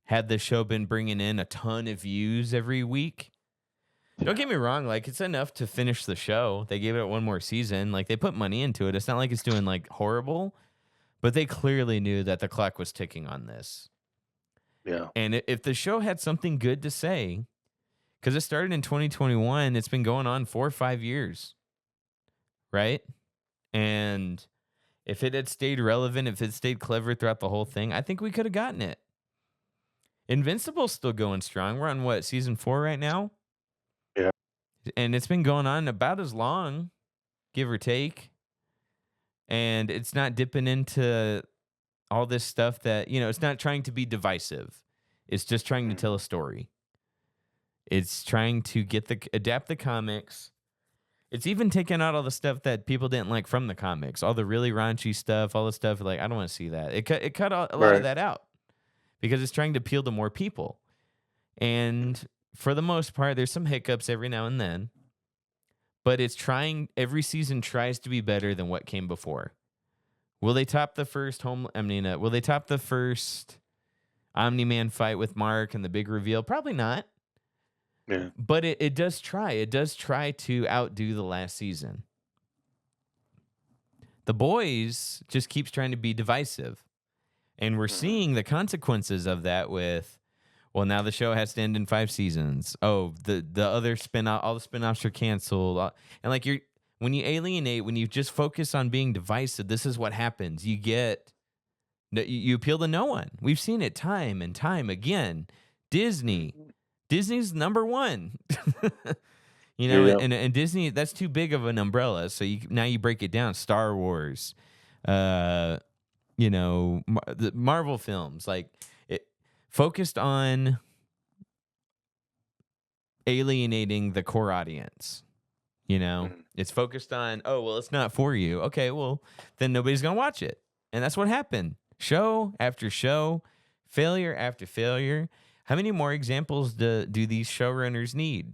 had the show been bringing in a ton of views every week? Don't get me wrong, like it's enough to finish the show. They gave it one more season. Like they put money into it. It's not like it's doing like horrible, but they clearly knew that the clock was ticking on this. Yeah. And if the show had something good to say, because it started in 2021, it's been going on 4 or 5 years, right? And if it had stayed relevant, if it stayed clever throughout the whole thing, I think we could have gotten it. Invincible's still going strong. We're on what, season 4 right now? Yeah. And it's been going on about as long, give or take. And it's not dipping into all this stuff that, it's not trying to be divisive. It's just trying to tell a story. It's trying to adapt the comics. It's even taking out all the stuff that people didn't like from the comics, all the really raunchy stuff, all the stuff like, I don't want to see that. It cut a lot of that out because it's trying to appeal to more people. And for the most part, there's some hiccups every now and then, but every season tries to be better than what came before. Will they top the first will they top the first Omni-Man fight with Mark and the big reveal? Probably not. Yeah. But it does try. It does try to outdo the last season. The Boys just keeps trying to be divisive. And we're seeing the consequences of that with, well, now the show has to end in 5 seasons. Oh, the other spin-off, all the spin-offs are canceled. And like when you alienate, when you just focus on being divisive, this is what happens. You appeal to no one. We've seen it time and time again. Disney's number one. And Disney, that's too big of an umbrella. So now you break it down. Star Wars, the Marvel films, like it focused on alienating the core audience. It's focused on, oh, well, it's not for you. Okay, well, then nobody's going to watch it. And that's what happened. Show after show, failure after failure. How many more examples do these showrunners need?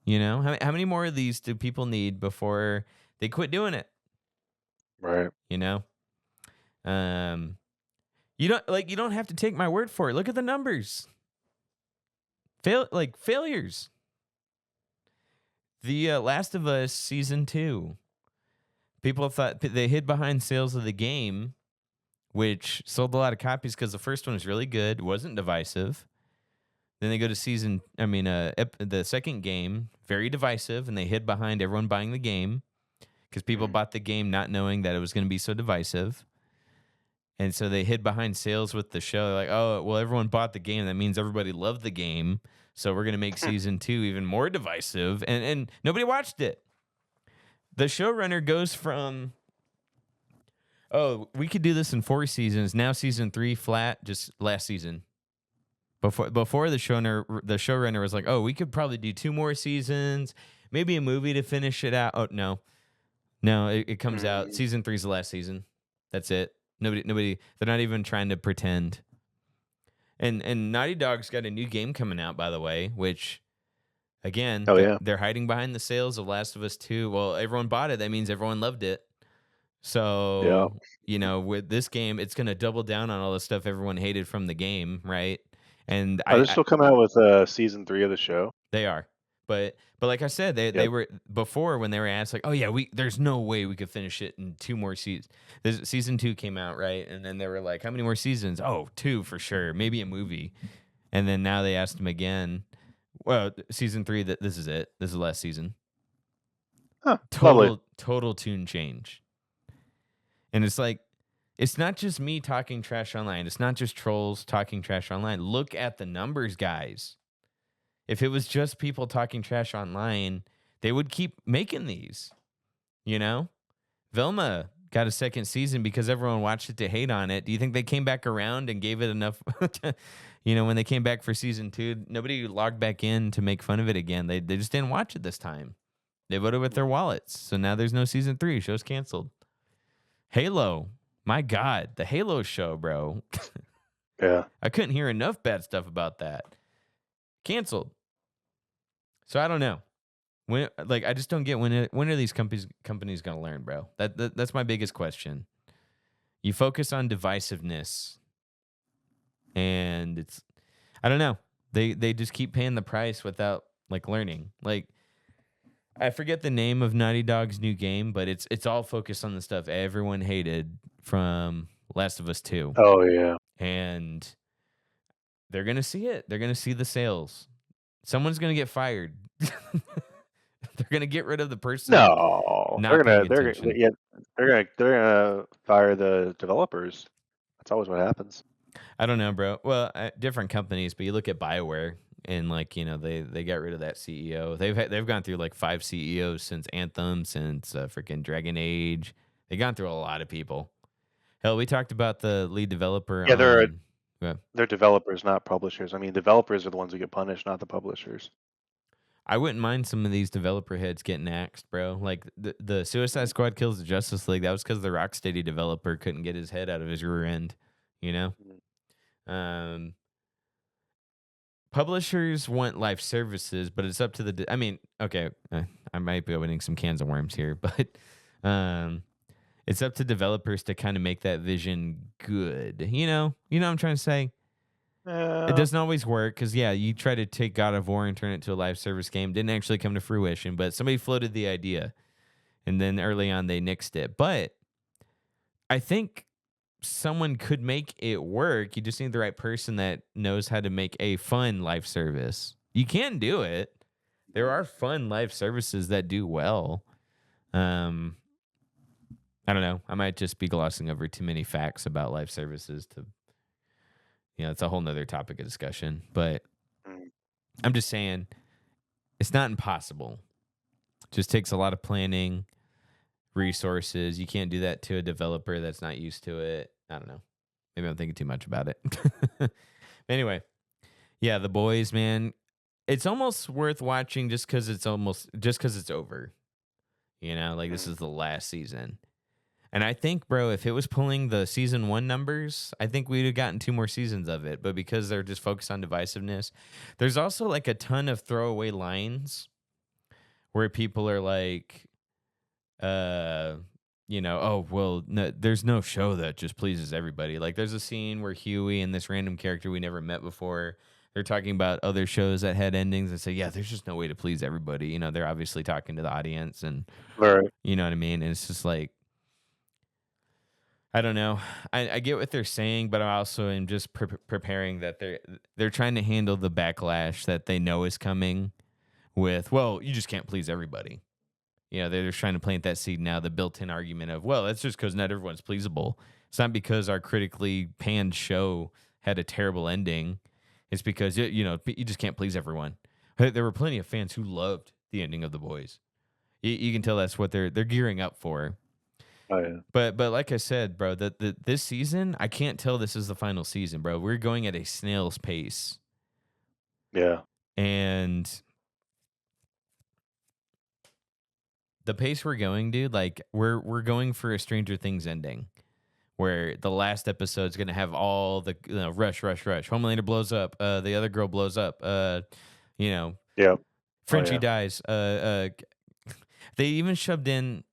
How many more of these do people need before they quit doing it? Right. You don't have to take my word for it. Look at the numbers. Failures. The Last of Us season 2. People thought they hid behind sales of the game, which sold a lot of copies because the first one was really good, wasn't divisive. Then they go to the second game, very divisive, and they hid behind everyone buying the game because people bought the game not knowing that it was going to be so divisive. And so they hid behind sales with the show. They're like, oh, well, everyone bought the game. That means everybody loved the game. So we're going to make season 2 even more divisive. And nobody watched it. The showrunner goes from, oh, we could do this in 4 seasons. Now season 3 flat, just last season. Before the showrunner was like, oh, we could probably do 2 more seasons, maybe a movie to finish it out. Oh, no, it comes out. Season 3 is the last season. That's it. Nobody. They're not even trying to pretend. And Naughty Dog's got a new game coming out, by the way, which, again, they're hiding behind the sales of Last of Us 2. Well, everyone bought it. That means everyone loved it. So, with this game, it's going to double down on all the stuff everyone hated from the game, right? And they're still coming out with season 3 of the show. They are. But like I said, they were before when they were asked, like, oh yeah, there's no way we could finish it in 2 more seasons. Season 2 came out, right? And then they were like, how many more seasons? Oh, 2 for sure, maybe a movie. And then now they asked him again. Well, season 3, this is it. This is the last season. Huh, total tune change. And it's like, it's not just me talking trash online. It's not just trolls talking trash online. Look at the numbers, guys. If it was just people talking trash online, they would keep making these. Velma got a second season because everyone watched it to hate on it. Do you think they came back around and gave it enough? When they came back for season 2, nobody logged back in to make fun of it again. They just didn't watch it this time. They voted with their wallets. So now there's no season 3. Show's canceled. Halo. My God, the Halo show, bro. Yeah. I couldn't hear enough bad stuff about that. Canceled. So I don't know. I just don't get when are these companies going to learn, bro? That's my biggest question. You focus on divisiveness, and it's, I don't know. They just keep paying the price without learning. I forget the name of Naughty Dog's new game, but it's all focused on the stuff everyone hated from Last of Us 2. Oh yeah. And they're gonna see it. They're gonna see the sales. Someone's gonna get fired. They're gonna get rid of the person. No, they're gonna fire the developers. That's always what happens. I don't know, bro. Well, different companies, but you look at BioWare, and they got rid of that CEO. They've gone through 5 CEOs since Anthem, since freaking Dragon Age. They've gone through a lot of people. Hell, we talked about the lead developer. Yeah, they're developers, not publishers. I mean, developers are the ones who get punished, not the publishers. I wouldn't mind some of these developer heads getting axed, bro. Like the Suicide Squad kills the Justice League. That was because the Rocksteady developer couldn't get his head out of his rear end. Publishers want live services, but it's up to the. I mean, okay, I might be opening some cans of worms here, but it's up to developers to kind of make that vision good. What I'm trying to say? It Yeah. doesn't always work because, yeah, you try to take God of War and turn it to a live service game. Didn't actually come to fruition, but somebody floated the idea. And then early on, they nixed it. But I think someone could make it work. You just need the right person that knows how to make a fun live service. You can do it. There are fun live services that do well. I don't know. I might just be glossing over too many facts about live services to, it's a whole nother topic of discussion. But Mm. I'm just saying it's not impossible. It just takes a lot of planning, resources. You can't do that to a developer that's not used to it. I don't know. Maybe I'm thinking too much about it. Anyway, yeah, The Boys, man. It's almost worth watching just because it's over. Like this is the last season. And I think, bro, if it was pulling the season 1 numbers, I think we'd have gotten 2 more seasons of it. But because they're just focused on divisiveness, there's also like a ton of throwaway lines where people are like, oh, well, no, there's no show that just pleases everybody. Like there's a scene where Huey and this random character we never met before, they're talking about other shows that had endings and say, yeah, there's just no way to please everybody. They're obviously talking to the audience and Right. you know what I mean? And it's just like, I don't know. I get what they're saying, but I also am just preparing that they're trying to handle the backlash that they know is coming with, well, you just can't please everybody. They're just trying to plant that seed now, the built-in argument of, well, that's just because not everyone's pleasable. It's not because our critically panned show had a terrible ending. It's because, you just can't please everyone. There were plenty of fans who loved the ending of The Boys. You can tell that's what they're gearing up for. Oh, yeah. But like I said, bro, this season, I can't tell this is the final season, bro. We're going at a snail's pace. Yeah. And the pace we're going, dude, like we're going for a Stranger Things ending where the last episode's going to have all the rush. Homelander blows up, the other girl blows up, Yeah. Frenchie yeah. dies. They even shoved in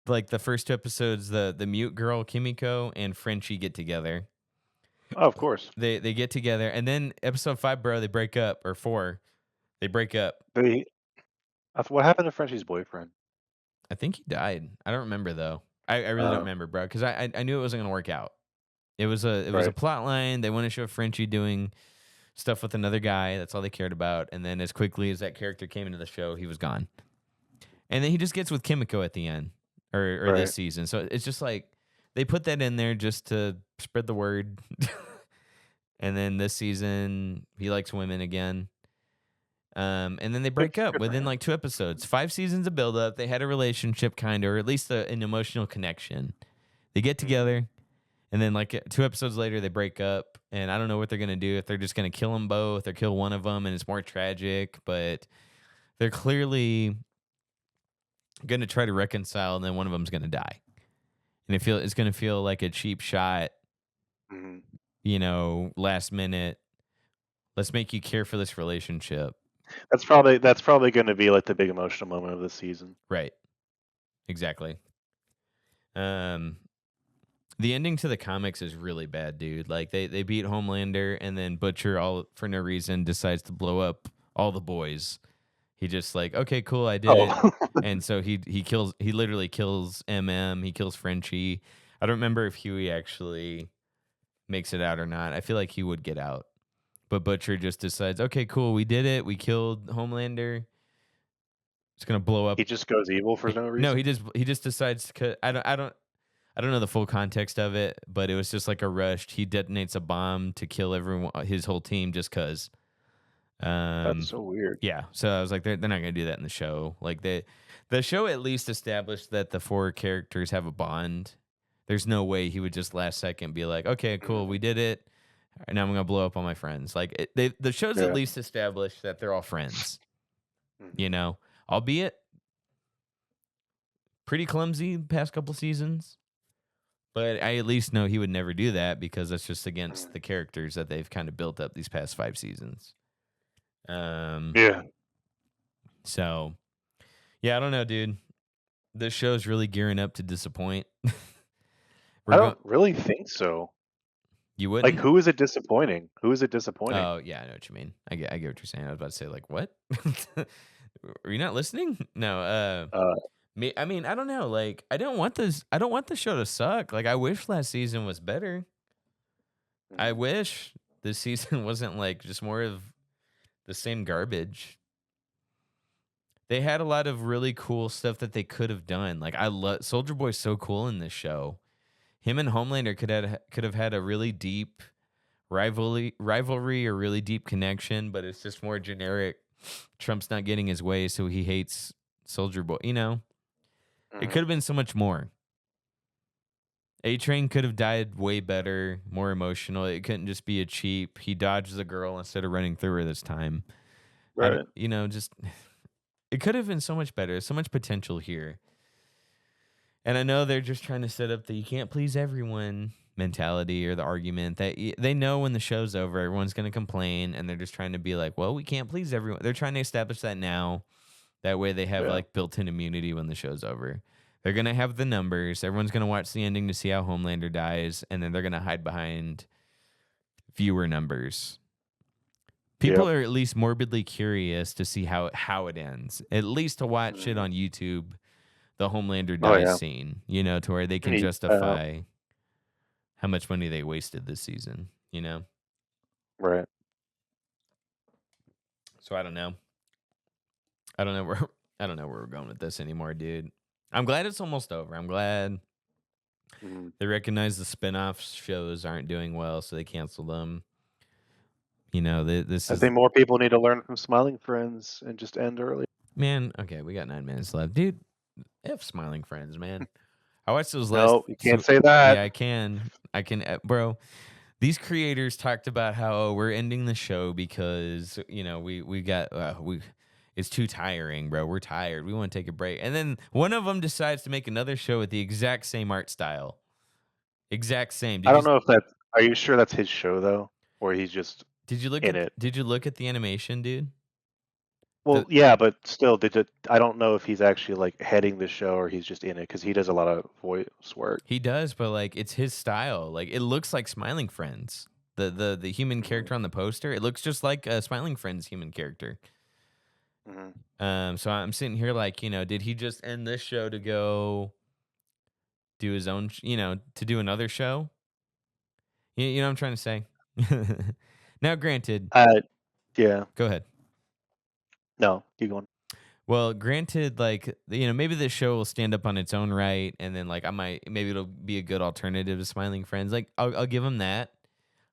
like the first 2 episodes, the mute girl Kimiko and Frenchie get together. Oh, of course. They get together, and then episode 5, bro, they break up, or 4, they break up. What happened to Frenchie's boyfriend? I think he died. I don't remember though. I really don't remember, bro, because I knew it wasn't gonna work out. It was a Right. plot line. They want to show Frenchie doing stuff with another guy. That's all they cared about. And then as quickly as that character came into the show, he was gone. And then he just gets with Kimiko at the end, or Right. this season. So it's just like they put that in there just to spread the word. And then this season, he likes women again. And then they break up Good for within him. like 2 episodes. 5 seasons of build up. They had a relationship kind of, or at least an emotional connection. They get together, and then like 2 episodes later, they break up. And I don't know what they're gonna do, if they're just gonna kill them both or kill one of them, and it's more tragic. But they're clearly gonna try to reconcile, and then one of them's gonna die. And it's gonna feel like a cheap shot, Mhm. Last minute. Let's make you care for this relationship. That's probably going to be like the big emotional moment of the season. Right. Exactly. The ending to the comics is really bad, dude. Like they beat Homelander, and then Butcher, all for no reason, decides to blow up all the boys. He just like, okay, cool, I did it. And so he literally kills MM, he kills Frenchie. I don't remember if Huey actually makes it out or not. I feel like he would get out. But Butcher just decides, okay, cool, we did it. We killed Homelander. It's gonna blow up. He just goes evil for no reason. No, he just decides to cut. I don't know the full context of it, but it was just like a rush. He detonates a bomb to kill everyone, his whole team, just cause. That's so weird. Yeah, so I was like, they're not gonna do that in the show. Like the show at least established that the 4 characters have a bond. There's no way he would just last second be like, okay, cool, we did it. And now I'm gonna blow up all my friends. Like the show's at least established that they're all friends. Albeit pretty clumsy past couple seasons. But I at least know he would never do that because that's just against the characters that they've kind of built up these past 5 seasons. Yeah. So, yeah, I don't know, dude. this show's really gearing up to disappoint. I We're going. don't really think so. You Like, wouldn't? who is it disappointing? Who is it disappointing? Oh yeah, I know what you mean. I get what you're saying. I was about to say like what? Are you not listening? No. Uh, Me. I mean, I don't know. Like, I don't want this. I don't want the show to suck. Like, I wish last season was better. I mhm. wish this season wasn't like just more of the same garbage. They had a lot of really cool stuff that they could have done. Like, I love Soldier Boy's so cool in this show. Him and Homelander could have had a really deep rivalry or really deep connection, but it's just more generic. Trump's not getting his way, so he hates Soldier Boy. It could Mhm. have been so much more. A Train could have died way better, more emotional. It couldn't just be a cheap. He dodged the girl instead of running through her this time. I don't, Right. just it could have been so much better. So much potential here. And I know they're just trying to set up the you can't please everyone mentality or the argument that they know when the show's over, everyone's going to complain, and they're just trying to be like, well, we can't please everyone. They're trying to establish that now. That way they have Yeah. like built in immunity when the show's over. They're going to have the numbers. Everyone's going to watch the ending to see how Homelander dies, and then they're going to hide behind viewer numbers. People Yep. are at least morbidly curious to see how it ends. At least to watch it Mhm. on YouTube, the Homelander Oh dies yeah. scene, to where they can Me. justify how much money they wasted this season. Right. So I don't know. I don't know where I don't know where we're going with this anymore, dude. I'm glad it's almost over. I'm glad Mhm. they recognize the spin-off shows aren't doing well, so they cancel them. This I is think more people need to learn from Smiling Friends and just end early. man. Okay, we got 9 minutes left, dude. F Smiling Friends, man. I watched those last. No, you can't say that. Yeah, I can, bro. These creators talked about how we're ending the show because we got we. It's too tiring, bro. We're tired. We want to take a break. And then one of them decides to make another show with the exact same art style. Exact same. I don't know if that. Are you sure that's his show though, or he's just in it? Did you look at the animation, dude? Well, The yeah, but still, I don't know if he's actually like heading the show or he's just in it because he does a lot of voice work. He does, but like it's his style. Like it looks like Smiling Friends. The human Mhm. character on the poster, it looks just like a Smiling Friends human character. Mhm. So I'm sitting here like, did he just end this show to go do his own, to do another show? You know what I'm trying to say? Now, granted, Yeah. go ahead. No, keep going. Well, granted, like maybe this show will stand up on its own right, and then like maybe it'll be a good alternative to Smiling Friends. Like I'll give him that,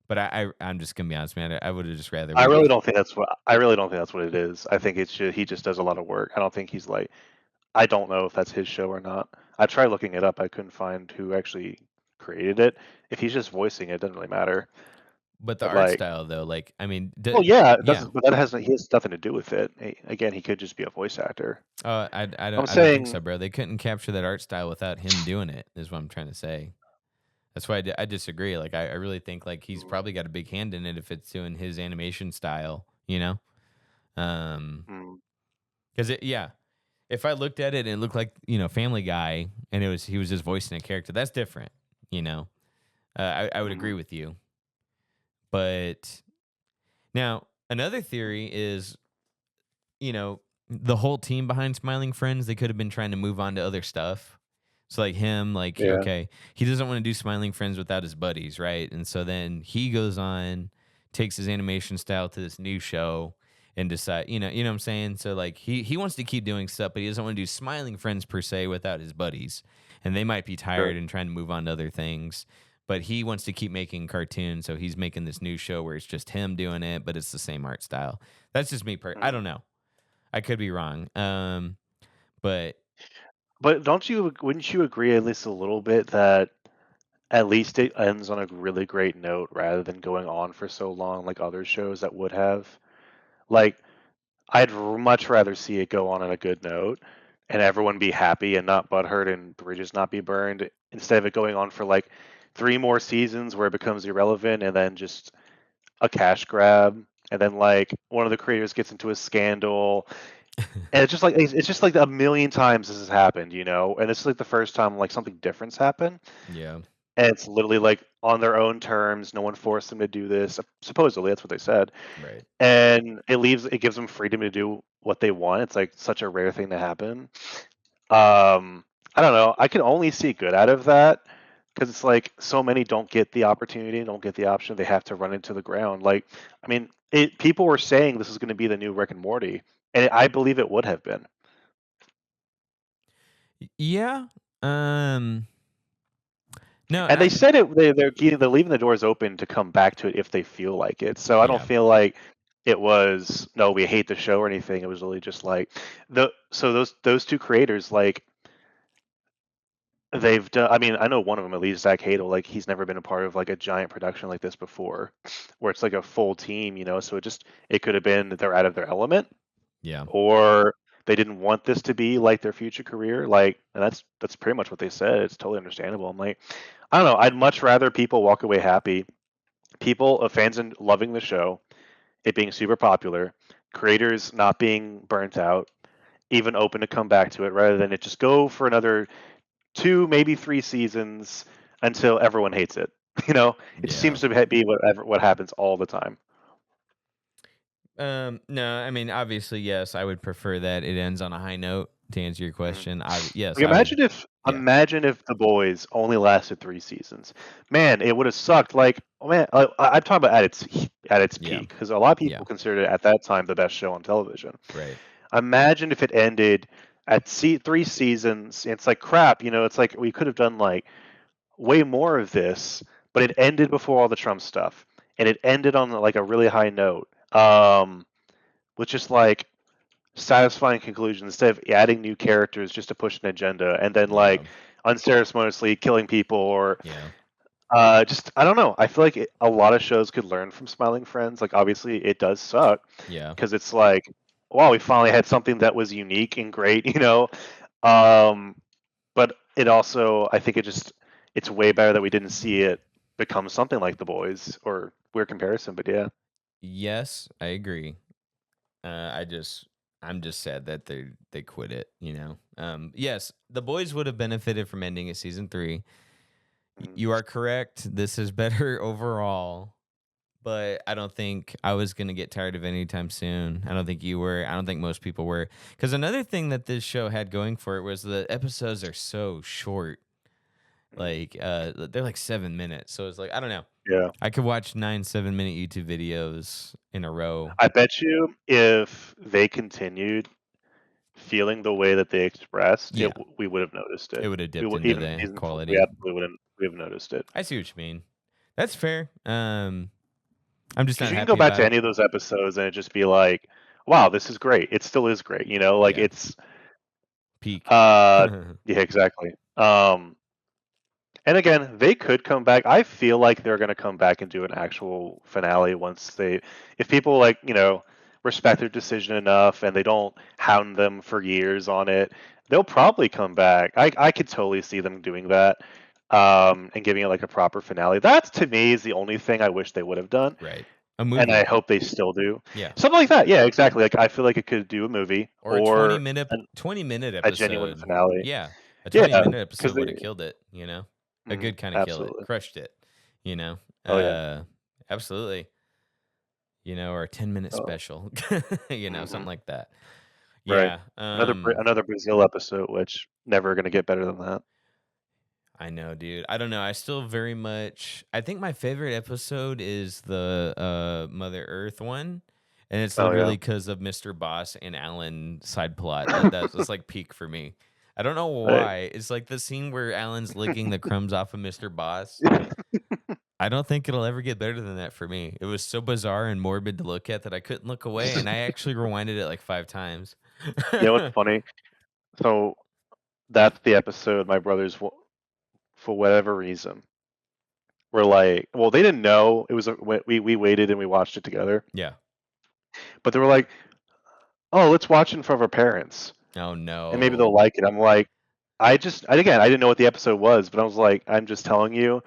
but I'm just gonna be honest, man. I would have just rather I waited. really don't think that's what. I really don't think that's what it is. I think it's just he just does a lot of work. I don't think he's like. I don't know if that's his show or not. I tried looking it up. I couldn't find who actually created it. If he's just voicing it, it doesn't really matter. But the But art like, style, though, like I mean, well, yeah, it yeah. doesn't. But that has he has nothing to do with it. Again, he could just be a voice actor. I'm I don't think so, saying. bro. They couldn't capture that art style without him doing it. Is what I'm trying to say. That's why I disagree. Like I really think like he's Mm, probably got a big hand in it if it's doing his animation style. You know, um, mm, because yeah, if I looked at it and it looked like Family Guy and he was just voicing a character, that's different. You know, I would agree mm, with you. But now another theory is the whole team behind Smiling Friends, they could have been trying to move on to other stuff. So like him, like yeah. okay, he doesn't want to do Smiling Friends without his buddies, right? And so then he goes on, takes his animation style to this new show and decide, you know what I'm saying? So like he wants to keep doing stuff, but he doesn't want to do Smiling Friends per se without his buddies. And they might be tired Sure. and trying to move on to other things. But he wants to keep making cartoons, so he's making this new show where it's just him doing it, but it's the same art style. That's just me. I Mm. don't know. I could be wrong. But But wouldn't you agree at least a little bit that at least it ends on a really great note rather than going on for so long like other shows that would have? Like, I'd much rather see it go on a good note and everyone be happy and not butthurt and bridges not be burned instead of it going on for like 3 more seasons where it becomes irrelevant and then just a cash grab. And then like one of the creators gets into a scandal And it's just like a million times this has happened, and this is like the first time like something different's happened, Yeah. and it's literally like on their own terms. No one forced them to do this. Supposedly, that's what they said, Right. and it gives them freedom to do what they want. It's like such a rare thing to happen. Um, I don't know. I can only see good out of that because it's like so many don't get the opportunity, don't get the option. They have to run into the ground. Like, I mean, people were saying this is going to be the new Rick and Morty, and I believe it would have been. Yeah. Um. No. And they said they're leaving the doors open to come back to it if they feel like it. So I don't Yeah. feel like it was no, we hate the show or anything. It was really just like those two creators, like they've done. I mean, I know one of them at least, Zach Hadel. Like he's never been a part of like a giant production like this before, where it's like a full team. So it could have been that they're out of their element, Yeah. or they didn't want this to be like their future career. Like, and that's pretty much what they said. It's totally understandable. I'm like, I don't know. I'd much rather people walk away happy. People, fans, and loving the show, it being super popular, creators not being burnt out, even open to come back to it, rather than it just go for another 2, maybe 3 seasons until everyone hates it. It Yeah. seems to be what happens all the time. No, I mean, obviously, yes, I would prefer that it ends on a high note. To answer your Mhm. question, yes, Like I would. Yeah. imagine if The Boys only lasted 3 seasons. Man, it would have sucked. Like, oh man, I'm talking about at its Yeah. peak because a lot of Yeah. people considered it at that time the best show on television. Right. Imagine if it ended at 3 seasons. It's like crap. It's like we could have done like way more of this, but it ended before all the Trump stuff, and it ended on like a really high note, with just like satisfying conclusion instead of adding new characters just to push an agenda, and then Yeah. like unceremoniously killing people, or Yeah. just I don't know. I feel like a lot of shows could learn from Smiling Friends. Like obviously it does suck Yeah. because it's like, wow, we finally had something that was unique and great, Um, but it also, I think it's way better that we didn't see it become something like The Boys or weird comparison, but yeah. Yes, I agree. I'm just sad that they quit it. Yes, the boys would have benefited from ending at season 3. Mhm. You are correct. This is better overall, but I don't think I was gonna get tired of it anytime soon. I don't think you were. I don't think most people were. Because another thing that this show had going for it was the episodes are so short. Mhm. Like, they're like 7 minutes. So it's like I don't know. Yeah. I could watch 9 7-minute YouTube videos in a row. I bet you if they continued feeling the way that they expressed, Yeah, we would have noticed it it. would have We dipped would, into even in the season 4, we quality. absolutely wouldn't we have noticed it. I see what you mean. That's fair. I'm just Because not you can go happy back about to it. any of those episodes and it just be like, wow, this is great. It still is great, like Yeah, it's peak. uh yeah, exactly. And again, they could come back. I feel like they're going to come back and do an actual finale if people like, respect their decision enough and they don't hound them for years on it, they'll probably come back. I could totally see them doing that, and giving it like a proper finale. That to me is the only thing I wish they would have done, Right. A and I movie. hope they still do Yeah. something like that. Yeah, exactly. Like I feel like it could do a movie Or a 20 or minute 20-minute a genuine episode. finale. Yeah. A Yeah, 20-minute because episode would have killed it. A good kind of kill it. absolutely. Crushed it, you know. Oh yeah. Absolutely. Or a 10-minute Oh. special. Something Mhm. like that. Right. Yeah. Another Brazil episode, which never gonna get better than that. I know, dude. I don't know. I still very much I think my favorite episode is the Mother Earth one. And it's Oh literally yeah. because of Mr. Boss and Alan side plot. That's like peak for me. I don't know Right. why. It's like the scene where Alan's licking the crumbs off of Mr. Boss. I don't think it'll ever get better than that for me. It was so bizarre and morbid to look at that I couldn't look away, and I actually rewinded it like 5 times. You know what's funny? So that's the episode my brothers, for whatever reason, were like, well, they didn't know it was. We waited and we watched it together, Yeah. but they were like, oh, let's watch it in front of our parents, Oh and maybe they'll no. like it. I'm like, again, I didn't know what the episode was, but I was like, I'm just telling you,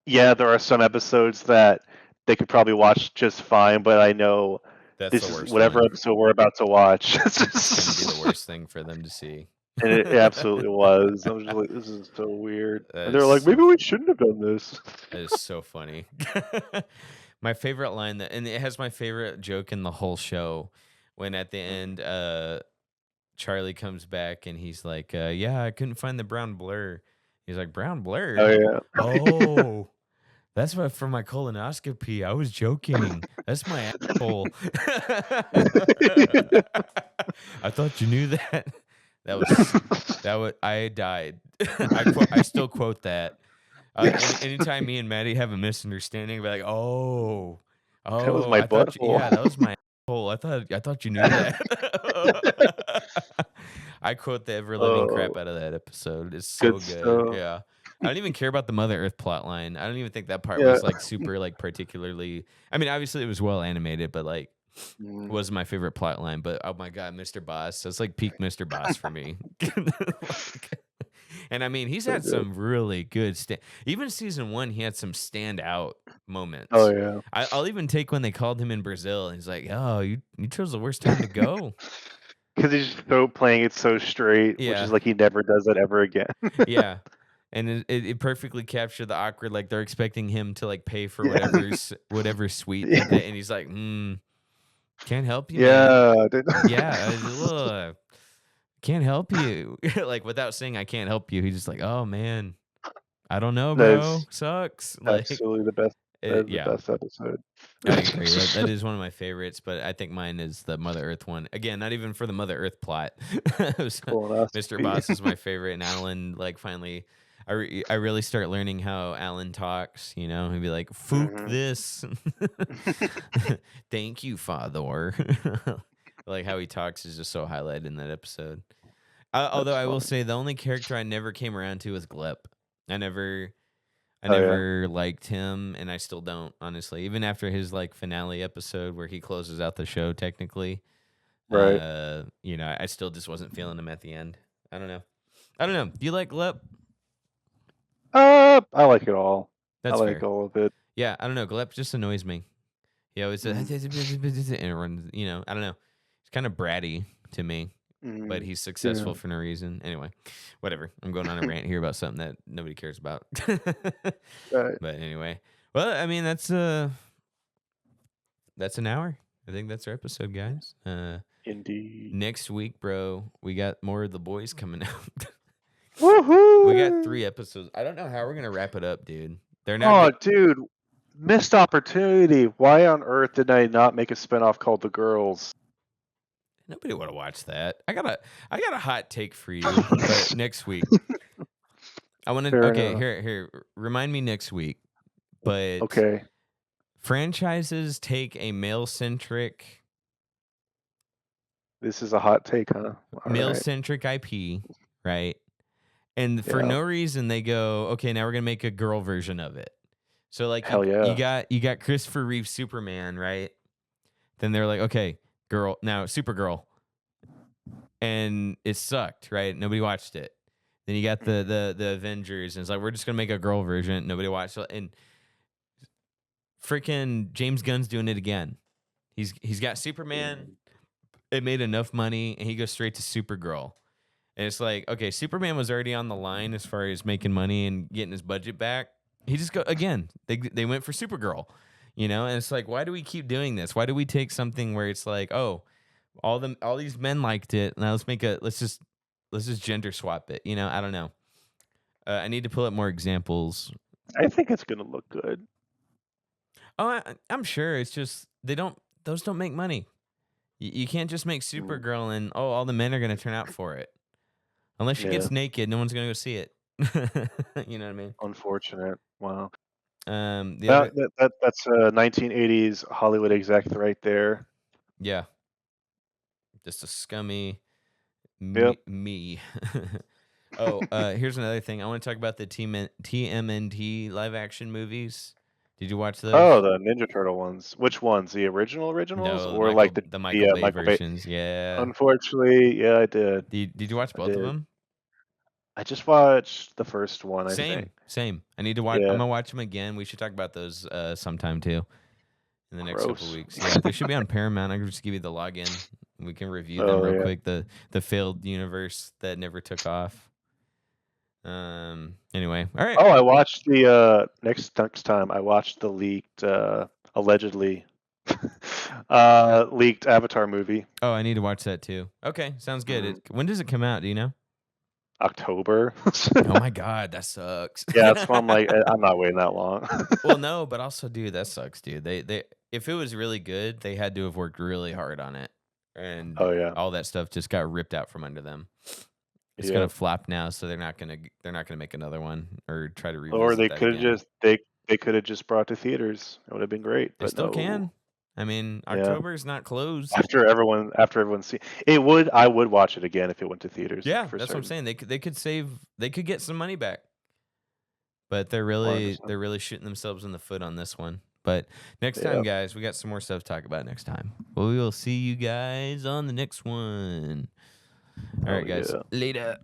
yeah, there are some episodes that they could probably watch just fine, but I know That's this the is worst whatever one. episode we're about to watch. It's gonna be the worst thing for them to see. And it absolutely was. I was just like, this is so weird. That And is they're like, so maybe we shouldn't have done this. that is so funny. My favorite line and it has my favorite joke in the whole show when at the end Charlie comes back and he's like, yeah, I couldn't find the brown blur. He's like, brown blur? Oh yeah. Oh, that's what for my colonoscopy. I was joking. That's my asshole. I thought you knew that. I died. I still quote that. Anytime me and Maddie have a misunderstanding, I'll be like, oh, That was my I thought butthole. yeah, that was my asshole. I thought you knew that. I quote the ever living crap out of that episode. It's so Good good. stuff. Yeah. I don't even care about the Mother Earth plot line. I don't even think that part Yeah. was like super like particularly. I mean, obviously it was well animated, but like was my favorite plot line. But oh my god, Mr. Boss. That's like peak Mr. Boss for me. And I mean, he's So had good. some really good even season 1, he had some standout moments. Oh yeah. I'll even take when they called him in Brazil and he's like, "Oh, you chose the worst time to go." Because he's so playing it so straight, which Yeah. is like he never does that ever again. Yeah. And it perfectly captured the awkward, like they're expecting him to like pay for Yeah. whatever suite Yeah. and he's like, can't help you, man. Yeah. dude. Yeah, can't help you. Like without saying I can't help you, he's just like, oh man, I don't know, bro. That's Sucks. Like absolutely the best. That's the yeah, best episode. I agree. That is one of my favorites, but I think mine is the Mother Earth one. Again, not even for the Mother Earth plot. Mr. Boss is my favorite, and Alan like finally. I really start learning how Alan talks, you know, he'd be like, "Fook this." Thank you, Father. Like how he talks is just so highlighted in that episode. Although I will say the only character I never came around to was Glep. I never liked him, and I still don't, honestly. Even after his like finale episode where he closes out the show, technically, Right. you know, I still just wasn't feeling him at the end. I don't know. Do you like Glep? I like it all. That's I like fair. all of it. Yeah, I don't know. Glep just annoys me. He always and you know, I don't know. He's kind of bratty to me, but he's successful for no reason. Anyway, whatever. I'm going on a rant here about something that nobody cares about. Right. But anyway, well, I mean that's an hour. I think that's our episode, guys. Indeed. Next week, bro, we got more of The Boys coming out. Woohoo! We got 3 episodes. I don't know how we're gonna wrap it up, dude. They're Oh, not. dude, missed opportunity. Why on earth did I not make a spinoff called The Girls? Nobody want to watch that. I got a hot take for you, but next week. I want to. Fair Okay, enough. here. Remind me next week. But Okay. franchises take a male-centric This is a hot take, huh? All right. male-centric IP, right? And for Yeah. no reason they go, okay, now we're gonna make a girl version of it. So like Hell yeah. you got Christopher Reeve Superman, right? Then they're like, okay, girl, now Supergirl, and it sucked, right? Nobody watched it. Then you got the Avengers, and it's like we're just gonna make a girl version. Nobody watched it, and freaking James Gunn's doing it again. He's got Superman. It made enough money, and he goes straight to Supergirl. And it's like, okay, Superman was already on the line as far as making money and getting his budget back. He just go again. They went for Supergirl, you know. And it's like, why do we keep doing this? Why do we take something where it's like, oh, all these men liked it, now let's just gender swap it, you know? I don't know. I need to pull up more examples. I think it's gonna look good. Oh, I'm sure. It's just those don't make money. You can't just make Supergirl and all the men are gonna turn out for it. Unless she gets naked, no one's gonna go see it. You know what I mean? Unfortunate. Wow. That's That's a 1980s Hollywood exec right there. yeah, just a scummy Yep. me. Oh, here's another thing. I want to talk about the TMNT live action movies. Did you watch those? Oh, the Ninja Turtle ones. Which ones? The originals, No, or like the Michael Bay Michael Bay? versions. Yeah. Unfortunately, yeah, I did. Did you watch both of did. them? I just watched the first one. I think. Same. I need to watch. Yeah. I'm gonna watch them again. We should talk about those sometime too. in the next couple Gross. weeks. Yeah, they should be on Paramount. I can just give you the login. We can review them Oh real yeah. quick. The failed universe that never took off. Anyway, all right. Oh, I watched the next time I watched the leaked allegedly leaked Avatar movie. Oh, I need to watch that too. Okay, sounds good. When does it come out? Do you know? October. Oh my God, that sucks. Yeah, that's why I'm like, I'm not waiting that long. Well, no, but also, dude, that sucks, dude. They if it was really good, they had to have worked really hard on it, and Oh yeah. all that stuff just got ripped out from under them. It's Yeah. gonna flop now, so they're not gonna make another one or try to revisit Or they that could have again. just they could have just brought it to theaters. It would have been great. They But still no. can. I mean, Yeah. October is not closed. After everyone see it would I would watch it again if it went to theaters. Yeah, for that's what I'm certain. saying. They could get some money back, but they're 100%. really shooting themselves in the foot on this one. But next time, Yeah. guys, we got some more stuff to talk about next time. Well, we will see you guys on the next one. All right, guys. Yeah. Later.